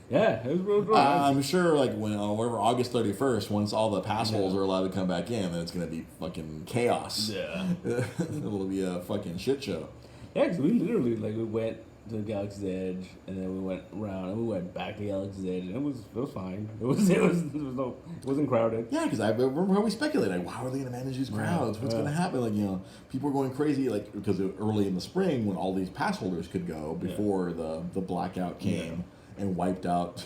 Yeah, it was real I'm sure, like, when, whatever, August 31st, once all the pass holes are allowed to come back in, then it's going to be fucking chaos. Yeah. It'll be a fucking shit show. Yeah, because we literally, like, we went to Galaxy's Edge, and then we went around, and we went back to Galaxy's Edge, and it was fine. It wasn't crowded. Yeah, because I remember how we speculated, like, how are they going to manage these crowds? What's going to happen? Like, people were going crazy, like, because early in the spring, when all these pass holders could go before the blackout came and wiped out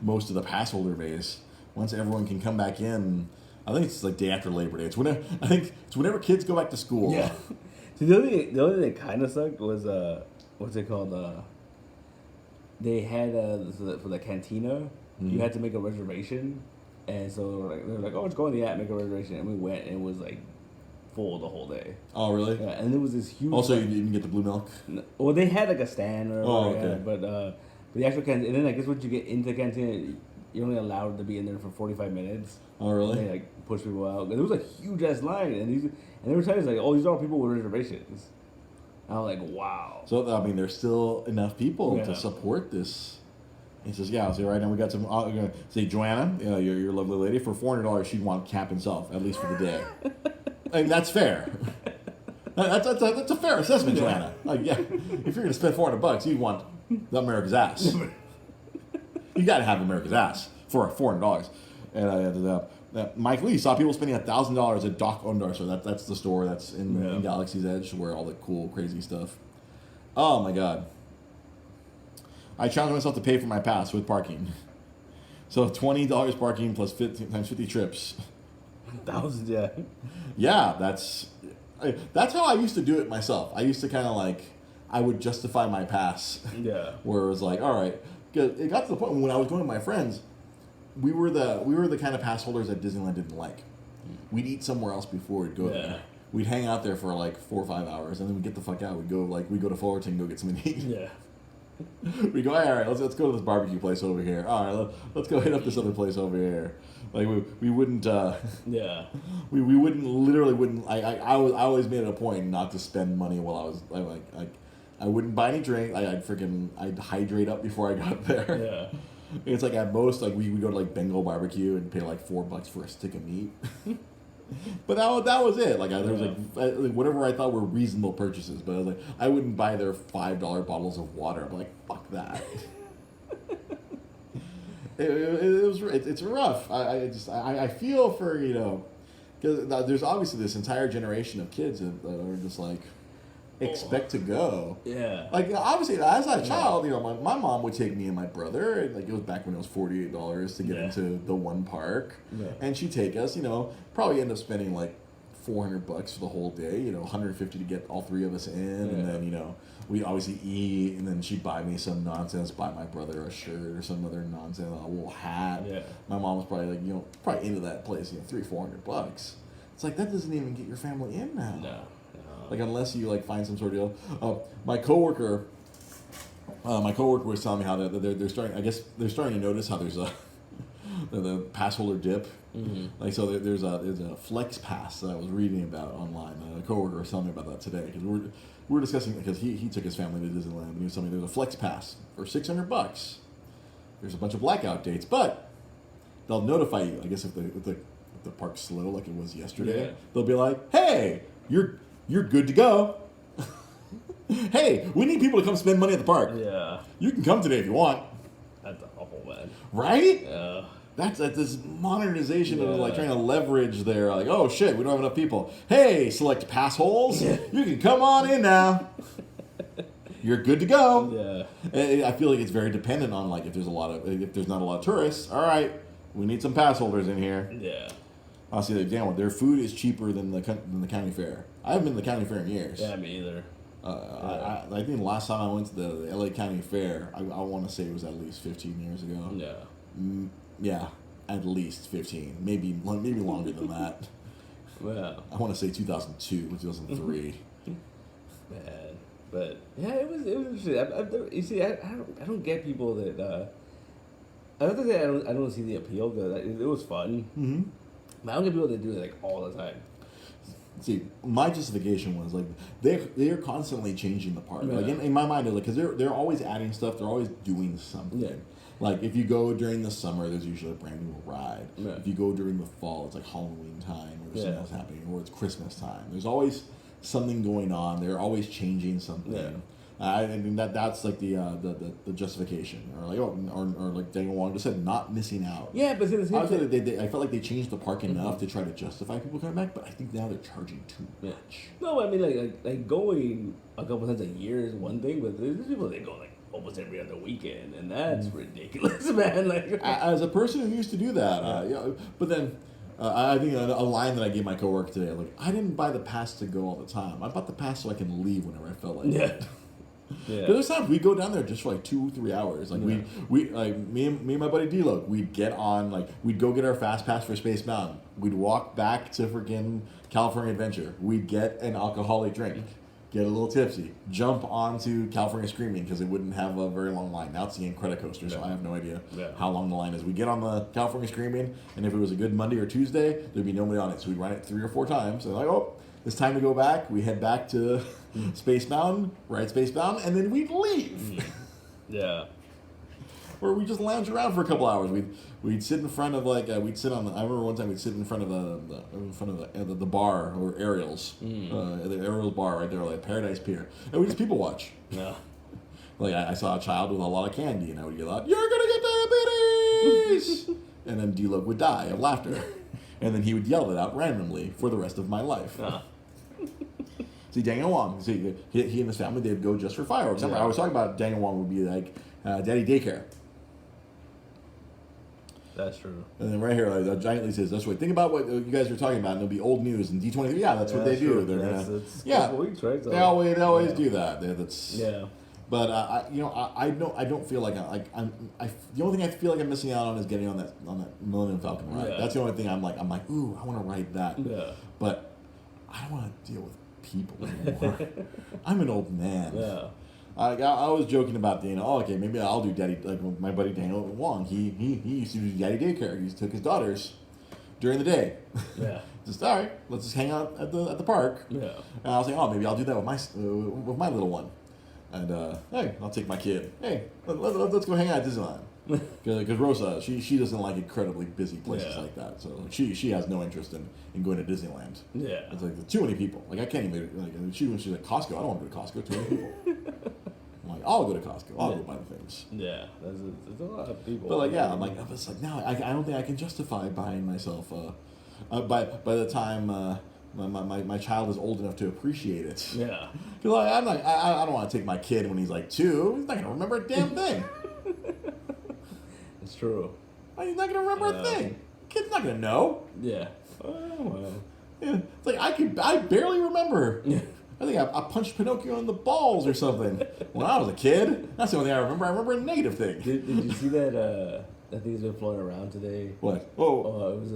most of the pass holder base. Once everyone can come back in, I think it's like day after Labor Day. I think it's whenever kids go back to school. Yeah. See, the only thing that kind of sucked was what's it called? They had for the cantina, you had to make a reservation, and so they were like, oh, let's go in the app, make a reservation, and we went, and it was like full the whole day. Oh, really? Yeah, and there was this huge. Also, you didn't get the blue milk. Well, they had like a stand or whatever, okay. but the actual canteen, and then I guess once you get into the canteen, you're only allowed to be in there for 45 minutes. Oh, really? And they like push people out. And there was a huge ass line, and they were telling us like, oh, these are all people with reservations. And I'm like, wow. So I mean, there's still enough people to support this. He says, yeah. So right now we got some. Say Joanna, your lovely lady, for $400, she'd want Cap himself at least for the day. I mean, that's fair. That's a fair assessment, Joanna. Like, yeah, if you're gonna spend $400, you want the America's ass. You got to have America's ass for $400. And Mike Lee saw people spending $1,000 at Doc Ondar, so that's the store that's in Galaxy's Edge where all the cool, crazy stuff. Oh my God! I challenged myself to pay for my pass with parking. So $20 parking plus 50 times 50 trips. 1,000, yeah. Yeah, that's how I used to do it myself. I used to kind of like, I would justify my pass. Yeah. Where it was like, all right, it got to the point when I was going with my friends, we were the kind of pass holders that Disneyland didn't like. We'd eat somewhere else before we'd go there. We'd hang out there for like 4 or 5 hours, and then we'd get the fuck out. We'd go to Fullerton and go get something to eat. Yeah. We go, all right, let's go to this barbecue place over here. All right, let's go hit up this other place over here. Like we wouldn't. We wouldn't. I always made it a point not to spend money while I was I wouldn't buy any drink. I'd hydrate up before I got there. Yeah. It's like at most like we would go to like Bengal barbecue and pay like $4 for a stick of meat. But that was it. Like there was like whatever I thought were reasonable purchases. But I was like, I wouldn't buy their $5 bottles of water. I'm like, fuck that. It's rough. I feel for because there's obviously this entire generation of kids that are just like expect to go. Yeah. Like obviously as a child, my mom would take me and my brother. And, like it was back when it was $48 to get into the one park, and she'd take us. Probably end up spending like $400 for the whole day. $150 to get all three of us in, and then we obviously eat, and then she'd buy me some nonsense, buy my brother a shirt or some other nonsense, a little hat. Yeah. My mom was probably like probably into that place, $300-400. It's like that doesn't even get your family in now. No. Like unless you like find some sort of deal. My coworker was telling me how they're starting. I guess they're starting to notice how there's the pass holder dip. Mm-hmm. Like so, there's a flex pass that I was reading about online. A coworker was telling me about that today because we're discussing because he took his family to Disneyland and he was telling me there's a flex pass for $600. There's a bunch of blackout dates, but they'll notify you. I guess if the park's slow like it was yesterday, they'll be like, "Hey, you're good to go. Hey, we need people to come spend money at the park. Yeah. You can come today if you want." That's awful, man. Right? Yeah. That's this modernization of like trying to leverage their like, oh shit, we don't have enough people. Hey, select pass holes. You can come on in now. You're good to go. Yeah. I feel like it's very dependent on like if there's not a lot of tourists. All right, we need some pass holders in here. Yeah. I'll see the example. Their food is cheaper than the county fair. I haven't been to the county fair in years. Yeah, me either. I think the last time I went to the LA County Fair, I want to say it was at least 15 years ago. Yeah. Yeah, at least 15. Maybe longer than that. Yeah. I want to say 2002 or 2003. Man, but yeah, it was interesting. You see, I don't get people that. I don't think that I don't see the appeal because it was fun. Mm-hmm. But I don't get people that do it like all the time. See, my justification was like they're constantly changing the park. Yeah. Like in my mind, like because they're always adding stuff. They're always doing something. Yeah. Like if you go during the summer, there's usually a brand new ride. Yeah. If you go during the fall, it's like Halloween time or something Yeah. else happening, or it's Christmas time. There's always something going on. They're always changing something. Yeah. I mean that's like the justification, or like or like Daniel Wong just said, not missing out. Yeah, but it's I felt like they changed the park enough to try to justify people coming back, but I think now they're charging too much. No, I mean like going a couple times a year is one thing, but there's people that go like almost every other weekend, and that's ridiculous, man. Like as a person who used to do that, yeah, but then. I think a line that I gave my coworker today, like, I didn't buy the pass to go all the time. I bought the pass so I can leave whenever I felt like it. Yeah. There's times we'd go down there just for like 2-3 hours. Like we like me and my buddy D-Lo, we'd get on, like we'd go get our fast pass for Space Mountain. We'd walk back to freaking California Adventure. We'd get an alcoholic drink, get a little tipsy, jump onto California Screaming because it wouldn't have a very long line. Now it's the Incredicoaster, so I have no idea how long the line is. We get on the California Screaming, and if it was a good Monday or Tuesday, there'd be nobody on it. So we'd run it 3 or 4 times. And like, oh, it's time to go back. We head back to Space Mountain, ride Space Mountain, and then we'd leave. Yeah. Or we just lounge around for a couple hours. We'd sit in front of like we'd sit on. I remember one time we'd sit in front of the bar or Ariel's, the Ariel's bar right there, like Paradise Pier, and we just people watch. Yeah. Like I saw a child with a lot of candy, and I would yell out, "You're gonna get diabetes!" And then D-Lo would die of laughter, and then he would yell it out randomly for the rest of my life. See, Daniel Wong, he and his family, they'd go just for fireworks. I was talking about Daniel Wong would be like Daddy Daycare. That's true. And then right here, like, giantly says, "That's right. Think about what you guys were talking about, and it'll be old news." And D23, that's what they do. True. They're gonna, weeks, right? So, they always do that. That's yeah. But I don't feel like the only thing I feel like I'm missing out on is getting on that Millennium Falcon ride. Yeah. That's the only thing I'm like, ooh, I want to ride that. Yeah. But I don't want to deal with people anymore. I'm an old man. Yeah. I was joking about okay, maybe I'll do Daddy, like my buddy Daniel Wong. He used to do Daddy Daycare. He took his daughters during the day. Yeah. Just all right, let's just hang out at the park. Yeah. And I was like, oh, maybe I'll do that with my little one. And hey, I'll take my kid. Hey, let's go hang out at Disneyland. Because Rosa, she doesn't like incredibly busy places like that. So she has no interest in going to Disneyland. Yeah. It's like too many people. Like I can't even she's like Costco. I don't want to go to Costco. Too many people. I'm like, I'll go to Costco. I'll go buy the things. Yeah, there's a lot of people. But like, yeah, I'm like, it's like now I don't think I can justify buying myself. By the time my child is old enough to appreciate it. Yeah. Because I don't want to take my kid when he's like 2. He's not gonna remember a damn thing. It's true. He's not gonna remember a thing. Kid's not gonna know. Yeah. Oh, well. Yeah. It's like I barely remember. I think I punched Pinocchio in the balls or something when I was a kid. That's the only thing I remember. I remember a negative thing. Did you see that? That thing's been floating around today. What? It was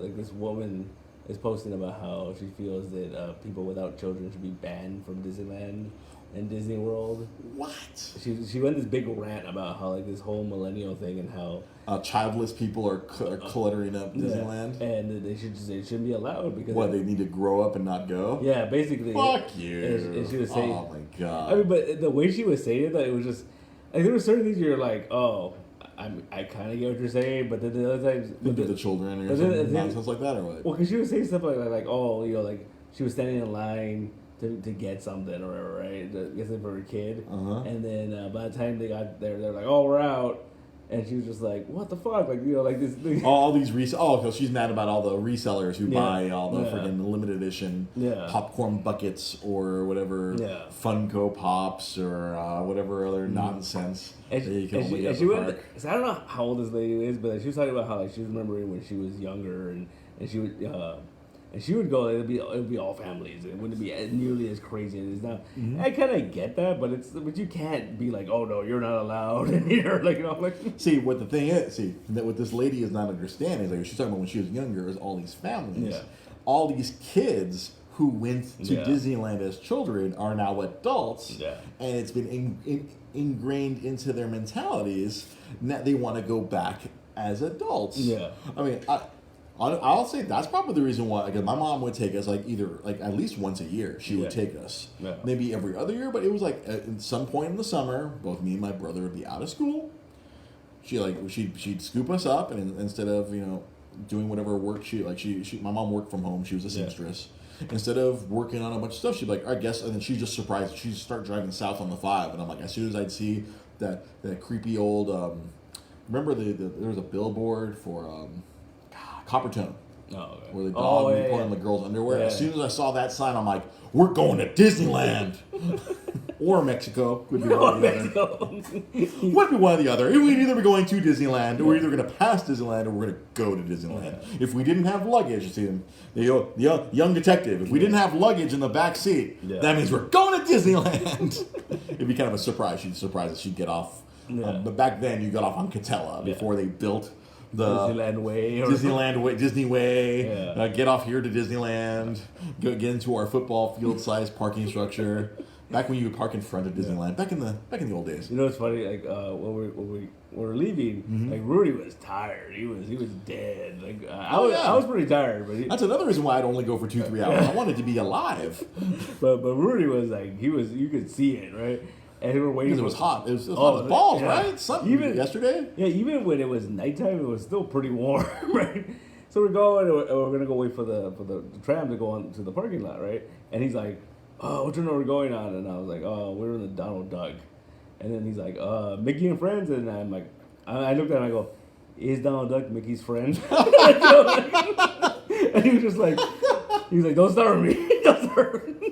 like this woman is posting about how she feels that people without children should be banned from Disneyland and Disney World. What? She went this big rant about how like this whole millennial thing and how childless people are cluttering up Disneyland, and they shouldn't be allowed because they need to grow up and not go. Yeah, basically. Fuck you. And she was saying, oh my god. I mean, but the way she was saying it, it was just like there were certain things you're like, oh. I kind of get what you're saying, but then the other times... the children or something nonsense like that, or what? Well, because she was saying stuff like like she was standing in line to get something or whatever, right? To get something for her kid. Uh-huh. And then by the time they got there, they're like, oh, we're out. And she was just like, what the fuck? Like, like this thing. All these because she's mad about all the resellers who buy all the freaking limited edition popcorn buckets or whatever Funko Pops or whatever other nonsense that you can only get at the park. So I don't know how old this lady is, but she was talking about how she was remembering when she was younger and she would... and she would go. It would be all families. It wouldn't be nearly as crazy as it is now. Mm-hmm. I kind of get that, but you can't be like, oh no, you're not allowed in here. See, what the thing is, that what this lady is not understanding is she's talking about when she was younger, is all these families. Yeah. all these kids who went to Disneyland as children are now adults, and it's been ingrained into their mentalities that they want to go back as adults. Yeah, I mean, I'll say that's probably the reason why. Because my mom would take us either at least once a year. She would take us, maybe every other year, but it was at some point in the summer, both me and my brother would be out of school. She'd scoop us up, and instead of doing whatever work my mom worked from home. She was a seamstress. Instead of working on a bunch of stuff, she'd be like, I guess, and then she'd just surprise. She'd start driving south on the 5, and I'm like, as soon as I'd see that creepy old, remember there was a billboard for Coppertone. Oh, okay. Where the dog would be pulling the girl's underwear. Yeah. As soon as I saw that sign, I'm like, we're going to Disneyland. Or Mexico. Would be one or the other. Would be one or the other. We'd either be going to Disneyland, or we're either going to pass Disneyland, or we're going to go to Disneyland. Yeah. If we didn't have luggage, see him, the young detective, if we didn't have luggage in the back seat, that means we're going to Disneyland. It'd be kind of a surprise. She'd surprise us. She'd get off. But back then, you got off on Catella before they built the Disney Way. Yeah. Get off here to Disneyland. Get into our football field-sized parking structure. Back when you would park in front of Disneyland. Back in the old days. You know what's funny? When we were leaving, Rudy was tired. He was dead. I was pretty tired. But that's another reason why I'd only go for 2-3 hours. I wanted to be alive. but Rudy was you could see it, right? And we were waiting. Because it was hot. It was hot as balls, right? Even yesterday. Yeah, even when it was nighttime, it was still pretty warm, right? So we're going. We're gonna go wait for the tram to go on to the parking lot, right? And he's like, "Oh, what turn are we going on?" And I was like, "Oh, we're in the Donald Duck." And then he's like, "Mickey and friends." And I'm like, I looked at him. I go, "Is Donald Duck Mickey's friend?" And he was just like, "Don't start with me. Don't start with me."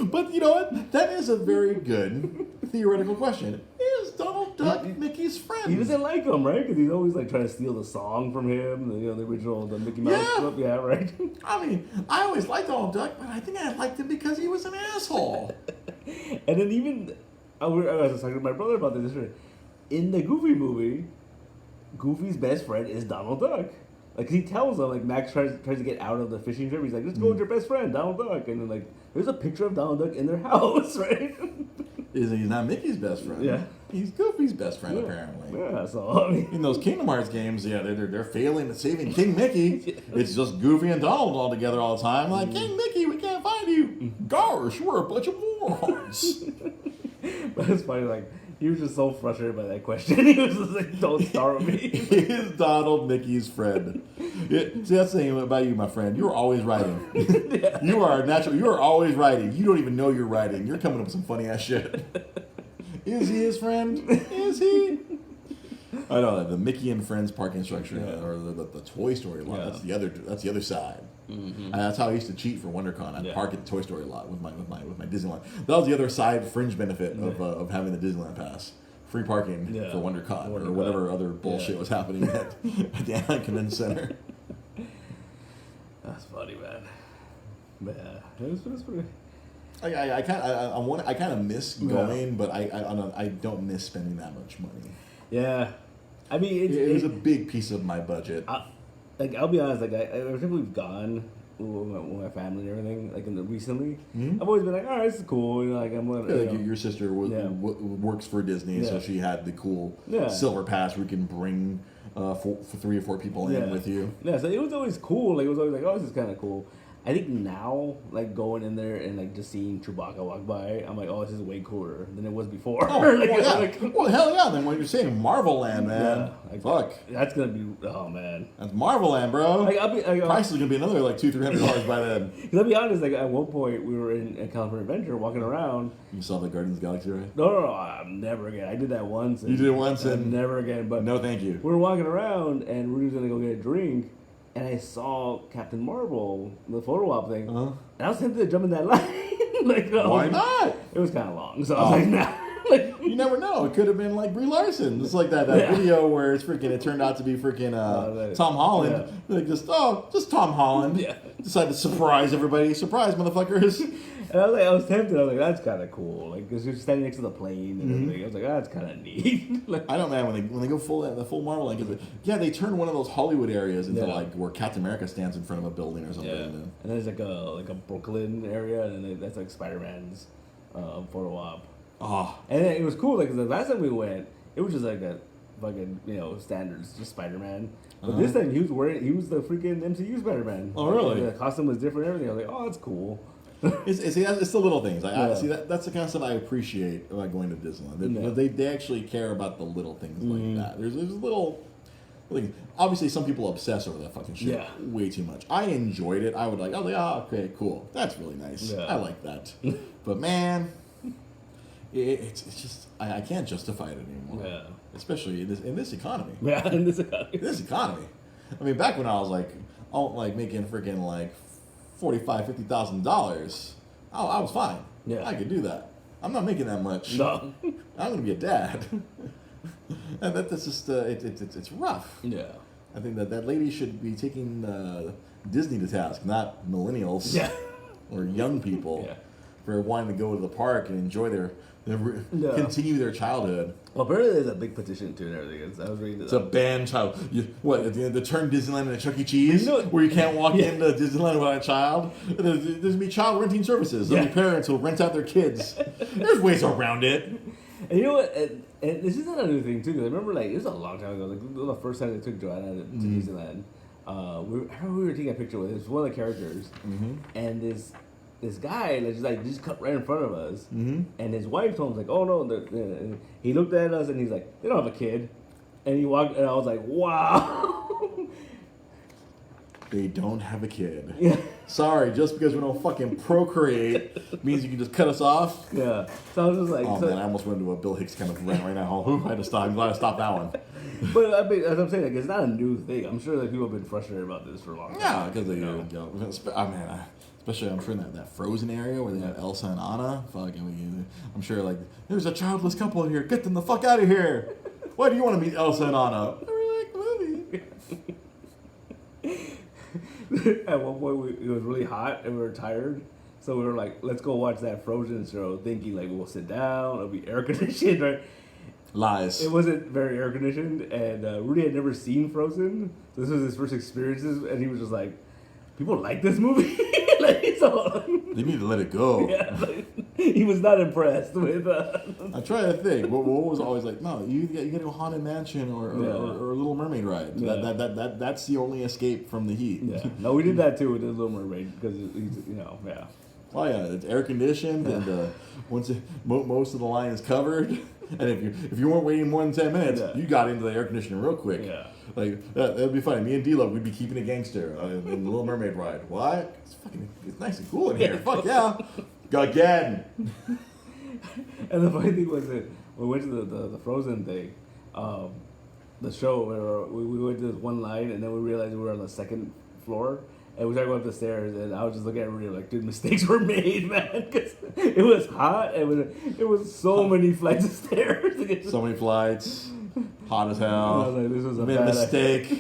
But you know what? That is a very good theoretical question. Is Donald Duck Mickey's friend? He doesn't like him, right? Because he's always trying to steal the song from him. The original, the Mickey Mouse clip. Yeah, right. I mean, I always liked Donald Duck, but I think I liked him because he was an asshole. And then even I was talking to my brother about this yesterday. In the Goofy movie, Goofy's best friend is Donald Duck. He tells him, Max tries to get out of the fishing trip. He's like, let's go with your best friend, Donald Duck. And then, there's a picture of Donald Duck in their house, right? He's not Mickey's best friend. Yeah. He's Goofy's best friend, apparently. Yeah, so, I mean. In those Kingdom Hearts games, they're failing at saving King Mickey. It's just Goofy and Donald all together all the time. King Mickey, we can't find you. Gosh, we're a bunch of morons. But it's funny, he was just so frustrated by that question. He was just like, don't start with me. Is Donald Mickey's friend? See, that's the thing about you, my friend. You're always writing. Yeah. You are natural. You are always writing. You don't even know you're writing. You're coming up with some funny ass shit. Is he his friend? Is he? I know the Mickey and Friends parking structure, or the Toy Story lot. Yeah. That's the other side. Mm-hmm. And that's how I used to cheat for WonderCon. I'd park at the Toy Story lot with my Disneyland. That was the other side fringe benefit of having the Disneyland pass. Free parking for WonderCon or whatever other bullshit was happening at the Anaheim Convention Center. That's funny, man. Yeah, it was pretty. I kind of miss going, but I don't miss spending that much money. Yeah, I mean it was a big piece of my budget. I'll be honest, every time we've gone with my family and everything, recently, I've always been like, all right, this is cool. Your sister works for Disney, so she had the cool silver pass where you can bring 3 or 4 people in with you. Yeah, so it was always cool. It was always oh, this is kind of cool. I think now, going in there and just seeing Chewbacca walk by, I'm like, oh, this is way cooler than it was before. Oh, well, hell yeah! Then when you're saying Marvel Land, man, fuck, that's gonna be man, that's Marvel Land, bro. Price is gonna be another $200-$300 by then. I'll be honest, at one point we were in California Adventure walking around. You saw the Guardians of the Galaxy, right? No, never again. I did that once. You did it once, and never again. But no, thank you. We were walking around, and Rudy was gonna go get a drink. And I saw Captain Marvel, the photo op thing, and I was tempted to jump in that line. Why not? It was kind of long, so I was like, nah. Like, you never know. It could have been like Brie Larson. It's like that video where it's freaking. It turned out to be freaking Tom Holland. Yeah. Like just Tom Holland. Yeah. Decided to surprise everybody. Surprise, motherfuckers. And I was tempted. I was like, that's kind of cool. Like, because you're standing next to the plane and everything. I was like, that's kind of neat. Like, I don't know, man. When they go the full Marvel, like, they turn one of those Hollywood areas into like where Captain America stands in front of a building or something. Yeah. And then there's like a Brooklyn area, and then that's like Spider-Man's photo op. Oh. And it was cool, like, 'cause the last time we went, it was just like a fucking, standards, just Spider-Man. But this time he was the freaking MCU Spider-Man. Oh, really? The costume was different and everything. I was like, oh, that's cool. It's the little things. I see that's the kind of stuff I appreciate about going to Disneyland. They actually care about the little things like that. There's little things. Obviously, some people obsess over that fucking shit way too much. I enjoyed it. I was like, oh, okay, cool. That's really nice. I like that. But man, it's just I can't justify it anymore. Yeah. Especially in this economy. Yeah, in this economy. I mean, back when I was making freaking like $45,000-$50,000, I was fine. Yeah, I could do that. I'm not making that much. No, I'm gonna be a dad, and that's just it's rough. Yeah, I think that lady should be taking Disney to task, not millennials or young people for wanting to go to the park and enjoy their continue their childhood. Well, apparently there's a big petition too and everything. I was reading it's a ban child. The turn Disneyland into Chuck E. Cheese, where you can't walk into Disneyland without a child? There's going to be child renting services. There'll be parents who'll rent out their kids. There's ways around it. And you know what? And this is another thing too, because I remember it was a long time ago. The first time they took Joanna to Disneyland, I remember we were taking a picture with it. It was one of the characters, and this guy just cut right in front of us, and his wife told him like, "Oh no!" And he looked at us and he's like, "They don't have a kid," and he walked, and I was like, "Wow." They don't have a kid. Yeah. Sorry, just because we don't fucking procreate means you can just cut us off. Yeah. So I was just like, man, I almost went into a Bill Hicks kind of rant right now. I had to stop. I'm glad I stopped that one. But I mean, as I'm saying, it's not a new thing. I'm sure that people have been frustrated about this for a long time. Yeah, because especially I'm sure in that Frozen area where they have Elsa and Anna. I'm sure there's a childless couple here. Get them the fuck out of here. Why do you want to meet Elsa and Anna? I really like the movie. At one point, it was really hot and we were tired, so we were like, "Let's go watch that Frozen show," thinking we'll sit down, it'll be air conditioned, right? Lies. It wasn't very air conditioned, and Rudy had never seen Frozen, so this was his first experiences, and he was just like, "People like this movie." They need to let it go. Yeah, he was not impressed with. I try to think. What was always like? No, you got to go Haunted Mansion or Little Mermaid ride. Yeah. That's the only escape from the heat. Yeah. No, we did that too with the Little Mermaid because yeah. Oh yeah, it's air conditioned and most of the line is covered. And if you weren't waiting more than 10 minutes, you got into the air conditioning real quick. Yeah. That'd be funny. Me and D-Lo, we'd be keeping it gangster in the Little Mermaid ride. Why? It's nice and cool in here. Fuck yeah. Again. And the funny thing was that when we went to the Frozen thing, the show, where we went to this one line and then we realized we were on the second floor. And we tried to go up the stairs, and I was just looking at Rudy like, dude, mistakes were made, man. Because it was hot, and it was so many flights of stairs. So many flights, hot as hell. I was like, this was a bad mistake.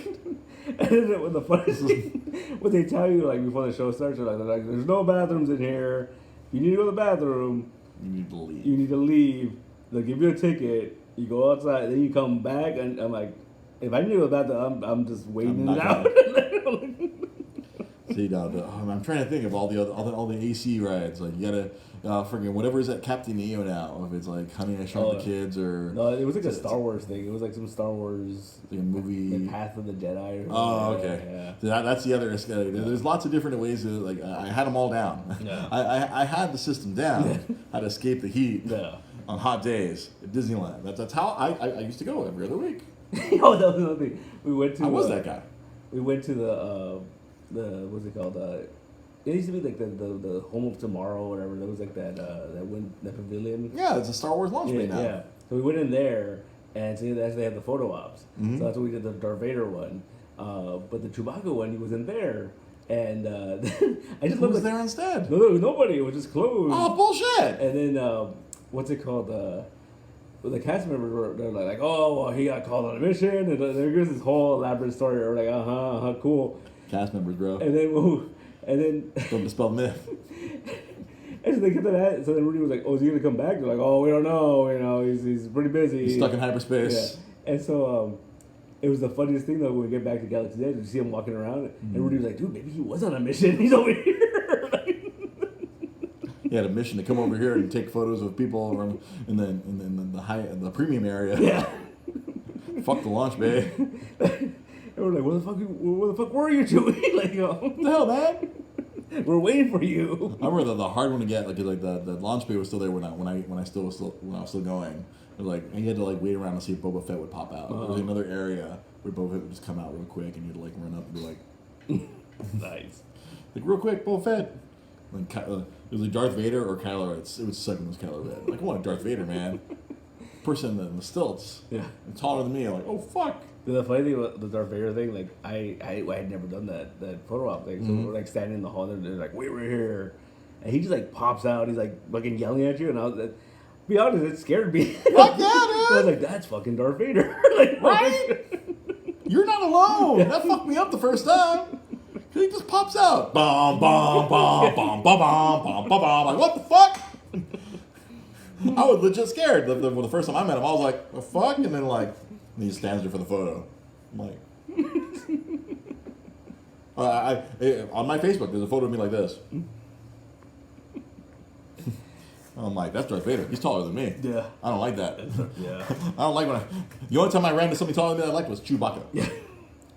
And then when the funny thing, what they tell you before the show starts, they're like, there's no bathrooms in here. If you need to go to the bathroom, you need to leave. You need to leave. They'll give you a ticket. You go outside, then you come back, and I'm like, if I need to go to the bathroom, I'm just waiting it out. See, I'm trying to think of all the AC rides. Like you gotta freaking whatever is at Captain EO now. If it's like Honey I Shrunk the Kids or no, it was like a Star Wars thing. It was like some Star Wars like a movie, Path of the Jedi. Oh, okay. Yeah. So that's the other. There's lots of different ways. I had them all down. Yeah. I had the system down. How to escape the heat. Yeah. On hot days at Disneyland. That's how I used to go every other week. Oh, that was another thing. We went to. I was that guy. We went to the what's it called? It used to be like the Home of Tomorrow or whatever. There was like that pavilion. Yeah, it's a Star Wars launch bay now. Yeah. So we went in there and so they had the photo ops. Mm-hmm. So that's what we did, the Darth Vader one. But the Chewbacca one, he was in there. And I just Who was there instead? No, there was nobody. It was just closed. Oh, bullshit. And then what's it called? the cast members they're like, oh, well, he got called on a mission, and there goes this whole elaborate story. We're like, cool. Cast members, bro. And then don't dispel myth. And so they get to that. So then Rudy was like, oh, is he gonna come back? They're like, oh, we don't know. You know, he's pretty busy. He's stuck in hyperspace. Yeah. And so it was the funniest thing though when we get back to Galaxy's Edge. You see him walking around, and Rudy was like, dude, maybe he was on a mission. He's over here. He had a mission to come over here and take photos of people around in the premium area. Yeah. Fuck the launch bay. And we're like, what the fuck were you doing? Like, what the hell, man? We're waiting for you. I remember the hard one to get, like the launch bay was still there when I was still going. It was like you had to like wait around to see if Boba Fett would pop out. There was another area where Boba Fett would just come out real quick, and you'd like run up and be like, nice, like real quick, Boba Fett. And it was like Darth Vader or Kylo Ren. It was suck when it was Kylo Ren. Like, I want Darth Vader, man. Person in the stilts. Yeah. And taller than me. I'm like, oh fuck. The funny thing about the Darth Vader thing, like I had never done that photo op thing. So we're like standing in the hall and they're like, wait, we're here. And he just like pops out. He's like fucking yelling at you. And I was like, be honest, it scared me. Fuck yeah, dude. I was like, that's fucking Darth Vader. Like, right? You're not alone. That fucked me up the first time. He just pops out. Bom, bom, bom, bom, bom, bom, bom, bom, bom. Like, what the fuck? I was legit scared. The first time I met him, I was like, the fuck? And then, like, and he stands there for the photo. I'm like, on my Facebook, there's a photo of me like this. I'm like, that's Darth Vader. He's taller than me. Yeah. I don't like that. Yeah. I don't like the only time I ran into somebody taller than me that I liked was Chewbacca. Yeah.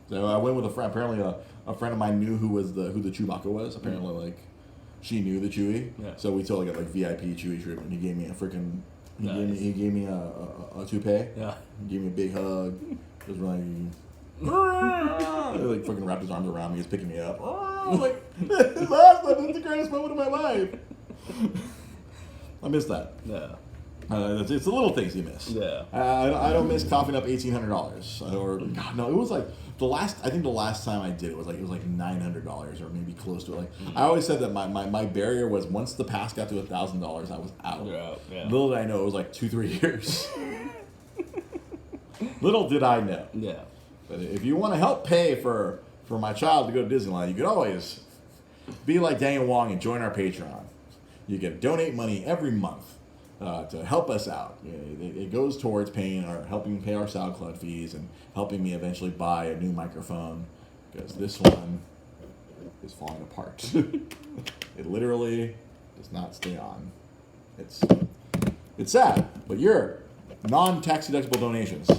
So I went with a friend. Apparently, a friend of mine knew who the Chewbacca was. Apparently, like she knew the Chewie. Yeah. So we totally got like VIP Chewie treatment. He gave me a freaking. He gave me a toupee. Yeah. He gave me a big hug. It was like. He like fucking wrapped his arms around me. He's picking me up. I was like, that's the greatest moment of my life. I miss that. Yeah. It's the little things you miss. Yeah. I don't miss coughing up $1,800 or God no, it was like the last time I did it was like $900 or maybe close to it. Like I always said that my barrier was once the pass got to $1,000 I was out. Yeah. Little did I know it was like 2-3 years. Little did I know. Yeah. But if you want to help pay for my child to go to Disneyland, you could always be like Daniel Wong and join our Patreon. You can donate money every month to help us out. It goes towards helping pay our SoundCloud fees and helping me eventually buy a new microphone because this one is falling apart. It literally does not stay on. It's sad, but your non-tax deductible donations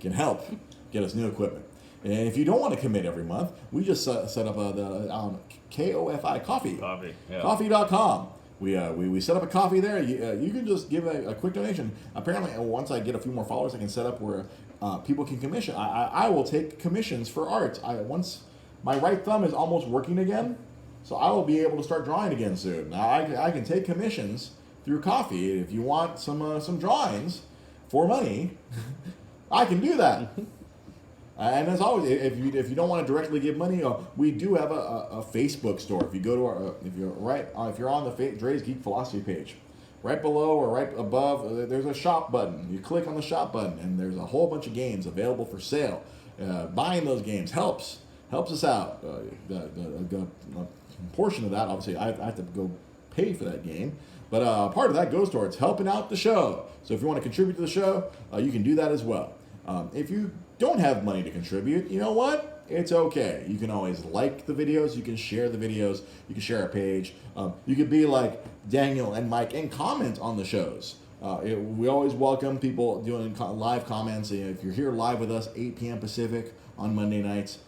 can help get us new equipment. And if you don't want to commit every month, we just set up the KOFI Coffee. Yeah. Coffee.com. We set up a coffee there. You can just give a quick donation. Apparently, once I get a few more followers, I can set up where people can commission. I will take commissions for art. Once my right thumb is almost working again, so I will be able to start drawing again soon. Now, I can take commissions through coffee. If you want some drawings for money, I can do that. And as always, if you don't want to directly give money, we do have a Facebook store. If you go to if you're on the Dre's Geek Philosophy page, right below or right above, there's a shop button. You click on the shop button, and there's a whole bunch of games available for sale. Buying those games helps us out. The portion of that, obviously, I have to go pay for that game. But part of that goes towards helping out the show. So if you want to contribute to the show, you can do that as well. If you don't have money to contribute, you know what? It's okay. You can always like the videos. You can share the videos. You can share our page. You could be like Daniel and Mike and comment on the shows. We always welcome people doing live comments. If you're here live with us, 8 p.m. Pacific on Monday nights,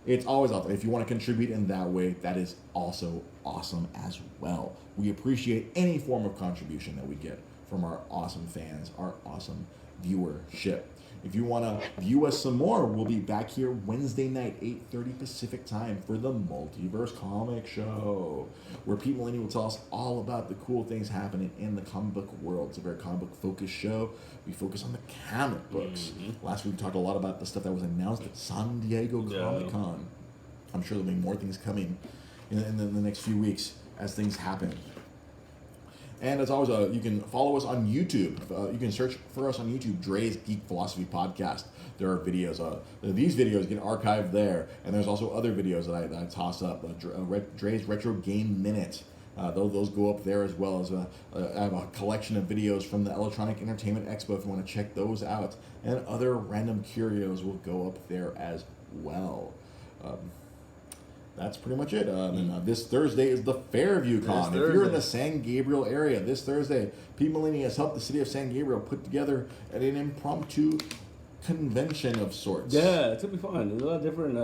it's always out there. If you want to contribute in that way, that is also awesome as well. We appreciate any form of contribution that we get from our awesome fans, our awesome viewership. If you want to view us some more, we'll be back here Wednesday night, 8:30 Pacific time for the Multiverse Comic Show, where Pete Mulaney will tell us all about the cool things happening in the comic book world. It's a very comic book focused show. We focus on the comic books. Mm-hmm. Last week we talked a lot about the stuff that was announced at San Diego Comic-Con. I'm sure there'll be more things coming in the next few weeks as things happen. And as always, you can follow us on YouTube. You can search for us on YouTube, Dre's Geek Philosophy Podcast. There are videos. These videos get archived there. And there's also other videos that I toss up. Dre's Retro Game Minute. Those go up there as well as I have a collection of videos from the Electronic Entertainment Expo if you want to check those out. And other random curios will go up there as well. That's pretty much it. And this Thursday is the Fairview Con. If you're in the San Gabriel area, this Thursday, Pete Malini has helped the city of San Gabriel put together an impromptu convention of sorts. Yeah, it's going to be fun. There's a lot of different...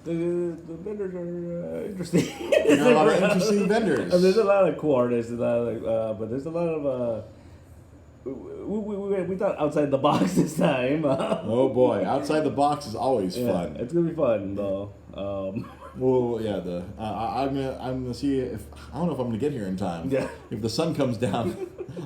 The vendors are interesting. There are a lot of interesting vendors. There's a lot of cool artists, but there's a lot of... We thought outside the box this time. Oh boy, outside the box is always fun. It's gonna be fun though. Well, yeah. I'm gonna see if I don't know if I'm gonna get here in time. Yeah. If the sun comes down,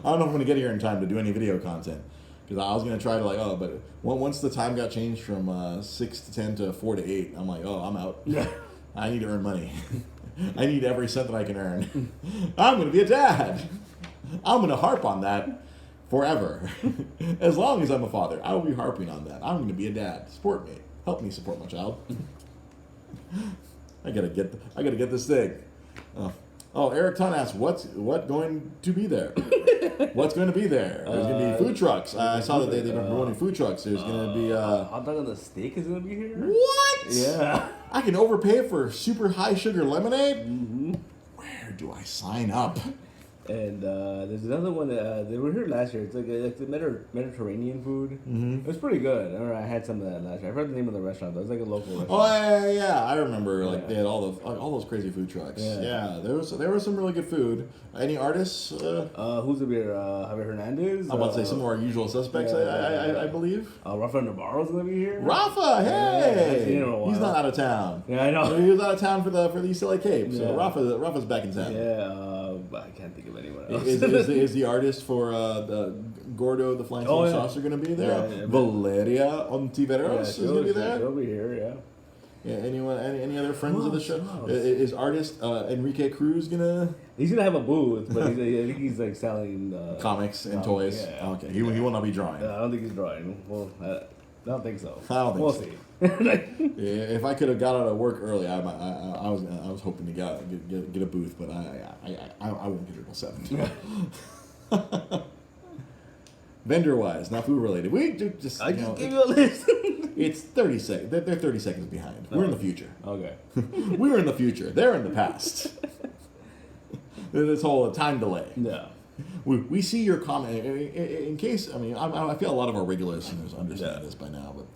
I don't know if I'm gonna get here in time to do any video content because I was gonna try to but once the time got changed from 6 to 10 to 4 to 8, I'm like, I'm out. Yeah. I need to earn money. I need every cent that I can earn. I'm gonna be a dad. I'm gonna harp on that. Forever. As long as I'm a father, I will be harping on that. I'm going to be a dad. Support me. Help me support my child. I gotta get this thing. Eric Ton asks, what's going to be there? What's going to be there? There's going to be food trucks. I saw that they've been promoting food trucks. There's going to be hot dog on the steak is going to be here. What? Yeah. I can overpay for super high sugar lemonade. Mm-hmm. Where do I sign up? And there's another one that they were here last year. It's like the Mediterranean food. Mm-hmm. It was pretty good. I remember I had some of that last year. I forgot the name of the restaurant, but it was like a local restaurant. Oh yeah. I remember they had all those crazy food trucks. Yeah, there was some really good food. Any artists? Who's gonna be here? Javier Hernandez. I'm about to say some of our usual suspects. I believe. Rafa Navarro's gonna be here. Rafa, hey, yeah, he's not out of town. Yeah, I know. He was out of town for the UCLA Cape. So Rafa's back in town. Yeah, I can't think of anyone else. Is the artist for the Gordo the Flying Saucer going to be there? Yeah, Valeria Ontiveros is going to be there. She'll be here. Yeah. Yeah. Anyone? Any other friends of the show? Is artist Enrique Cruz gonna? He's gonna have a booth, but I think he's like selling comics and toys. Yeah. Okay. He will not be drawing. I don't think he's drawing. Well, I don't think so. I don't think we'll so. see. If I could have got out of work early, I was hoping to get a booth, but I won't get it till 7. Vendor wise, not food related. We just I just give you a list. It's 30 seconds. They're 30 seconds behind. We're in the future. Okay. We're in the future. They're in the past. This whole time delay. Yeah. We see your comment. In case, I feel a lot of our regular listeners understand this by now, but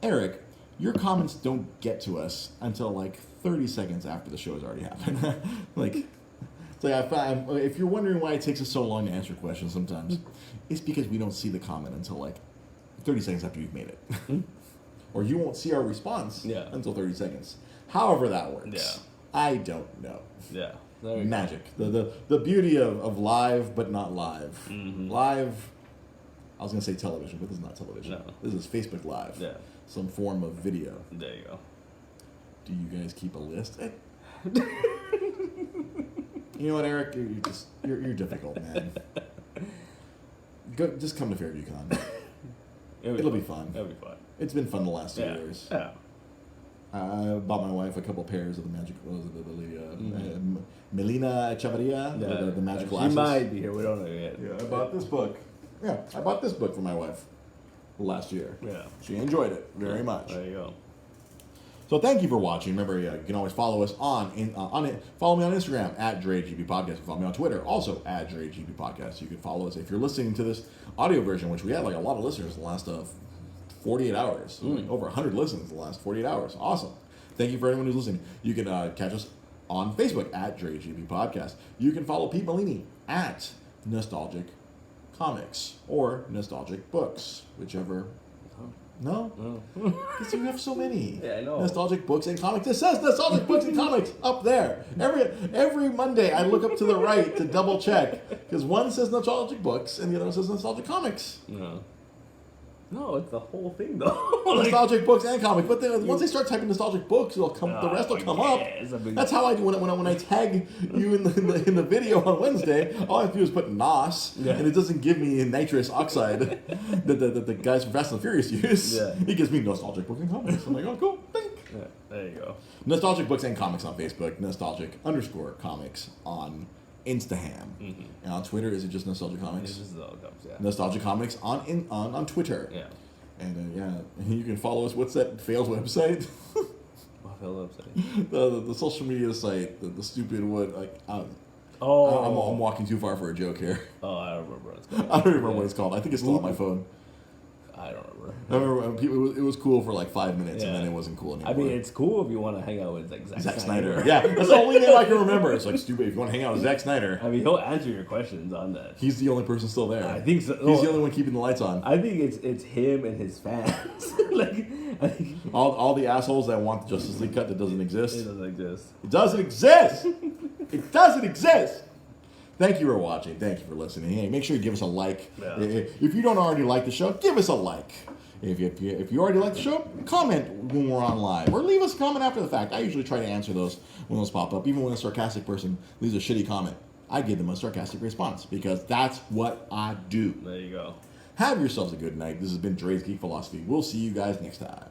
Eric, your comments don't get to us until like 30 seconds after the show has already happened. If you're wondering why it takes us so long to answer questions sometimes, it's because we don't see the comment until like 30 seconds after you've made it. Or you won't see our response until 30 seconds. However that works. Yeah. I don't know. Yeah. Magic. The beauty of live but not live. Mm-hmm. Live, I was going to say television, but this is not television. No. This is Facebook Live. Yeah. Some form of video. There you go. Do you guys keep a list? You know what, Eric? You're difficult, man. Just come to Fairview Con. It'll be fun. It'll be fun. It's been fun the last 2 years. Yeah. I bought my wife a couple pairs of the magic. Melina Chavarria, the magic glasses. She might be here. We don't know yet. Yeah, I bought this book. Yeah, I bought this book for my wife last year. Yeah. She enjoyed it very much. There you go. So thank you for watching. Remember, you can always follow us on it. Follow me on Instagram at DreGP Podcast. Follow me on Twitter also at DreGP Podcast. You can follow us if you're listening to this audio version, which we had like a lot of listeners in the last 48 hours. Like over 100 listens in the last 48 hours. Awesome. Thank you for anyone who's listening. You can catch us on Facebook at DreGP Podcast. You can follow Pete Malini at Nostalgic Comics or Nostalgic Books, whichever. No? Because you have so many. Yeah, I know. Nostalgic Books and Comics. It says Nostalgic Books and Comics up there. Every Monday I look up to the right to double check. Because one says Nostalgic Books and the other one says Nostalgic Comics. No. No, it's the whole thing though. Nostalgic books and comics, but then once they start typing nostalgic books, it'll come. The rest will come up. That's how I do when I tag you in the video on Wednesday. All I have to do is put NOS, and it doesn't give me nitrous oxide that the guys from Fast and Furious use. Yeah. It gives me nostalgic books and comics. I'm like, oh, cool. Think. Yeah, there you go. Nostalgic books and comics on Facebook. Nostalgic_comics on Instaham. Mm-hmm. And on Twitter, is it just Nostalgic Comics? It's just yeah. Nostalgic Comics on Twitter. Yeah. And you can follow us. What's that failed website? What failed website? the social media site. The stupid I'm walking too far for a joke here. Oh, I don't remember what it's called. I don't remember what it's called. I think it's still on my phone. I don't remember. I remember it was cool for like 5 minutes, and then it wasn't cool anymore. I mean, it's cool if you want to hang out with Zack Snyder. Yeah, that's the only name I can remember. It's like, stupid, if you want to hang out with Zack Snyder. I mean, he'll answer your questions on that. He's the only person still there. I think so. He's the only one keeping the lights on. I think it's him and his fans. I think all the assholes that want the Justice League cut that doesn't exist. It doesn't exist. It doesn't exist! It doesn't exist! Thank you for watching. Thank you for listening. Hey, make sure you give us a like. Yeah. If you don't already like the show, give us a like. If you already like the show, comment when we're on live. Or leave us a comment after the fact. I usually try to answer those when those pop up. Even when a sarcastic person leaves a shitty comment, I give them a sarcastic response because that's what I do. There you go. Have yourselves a good night. This has been Dre's Geek Philosophy. We'll see you guys next time.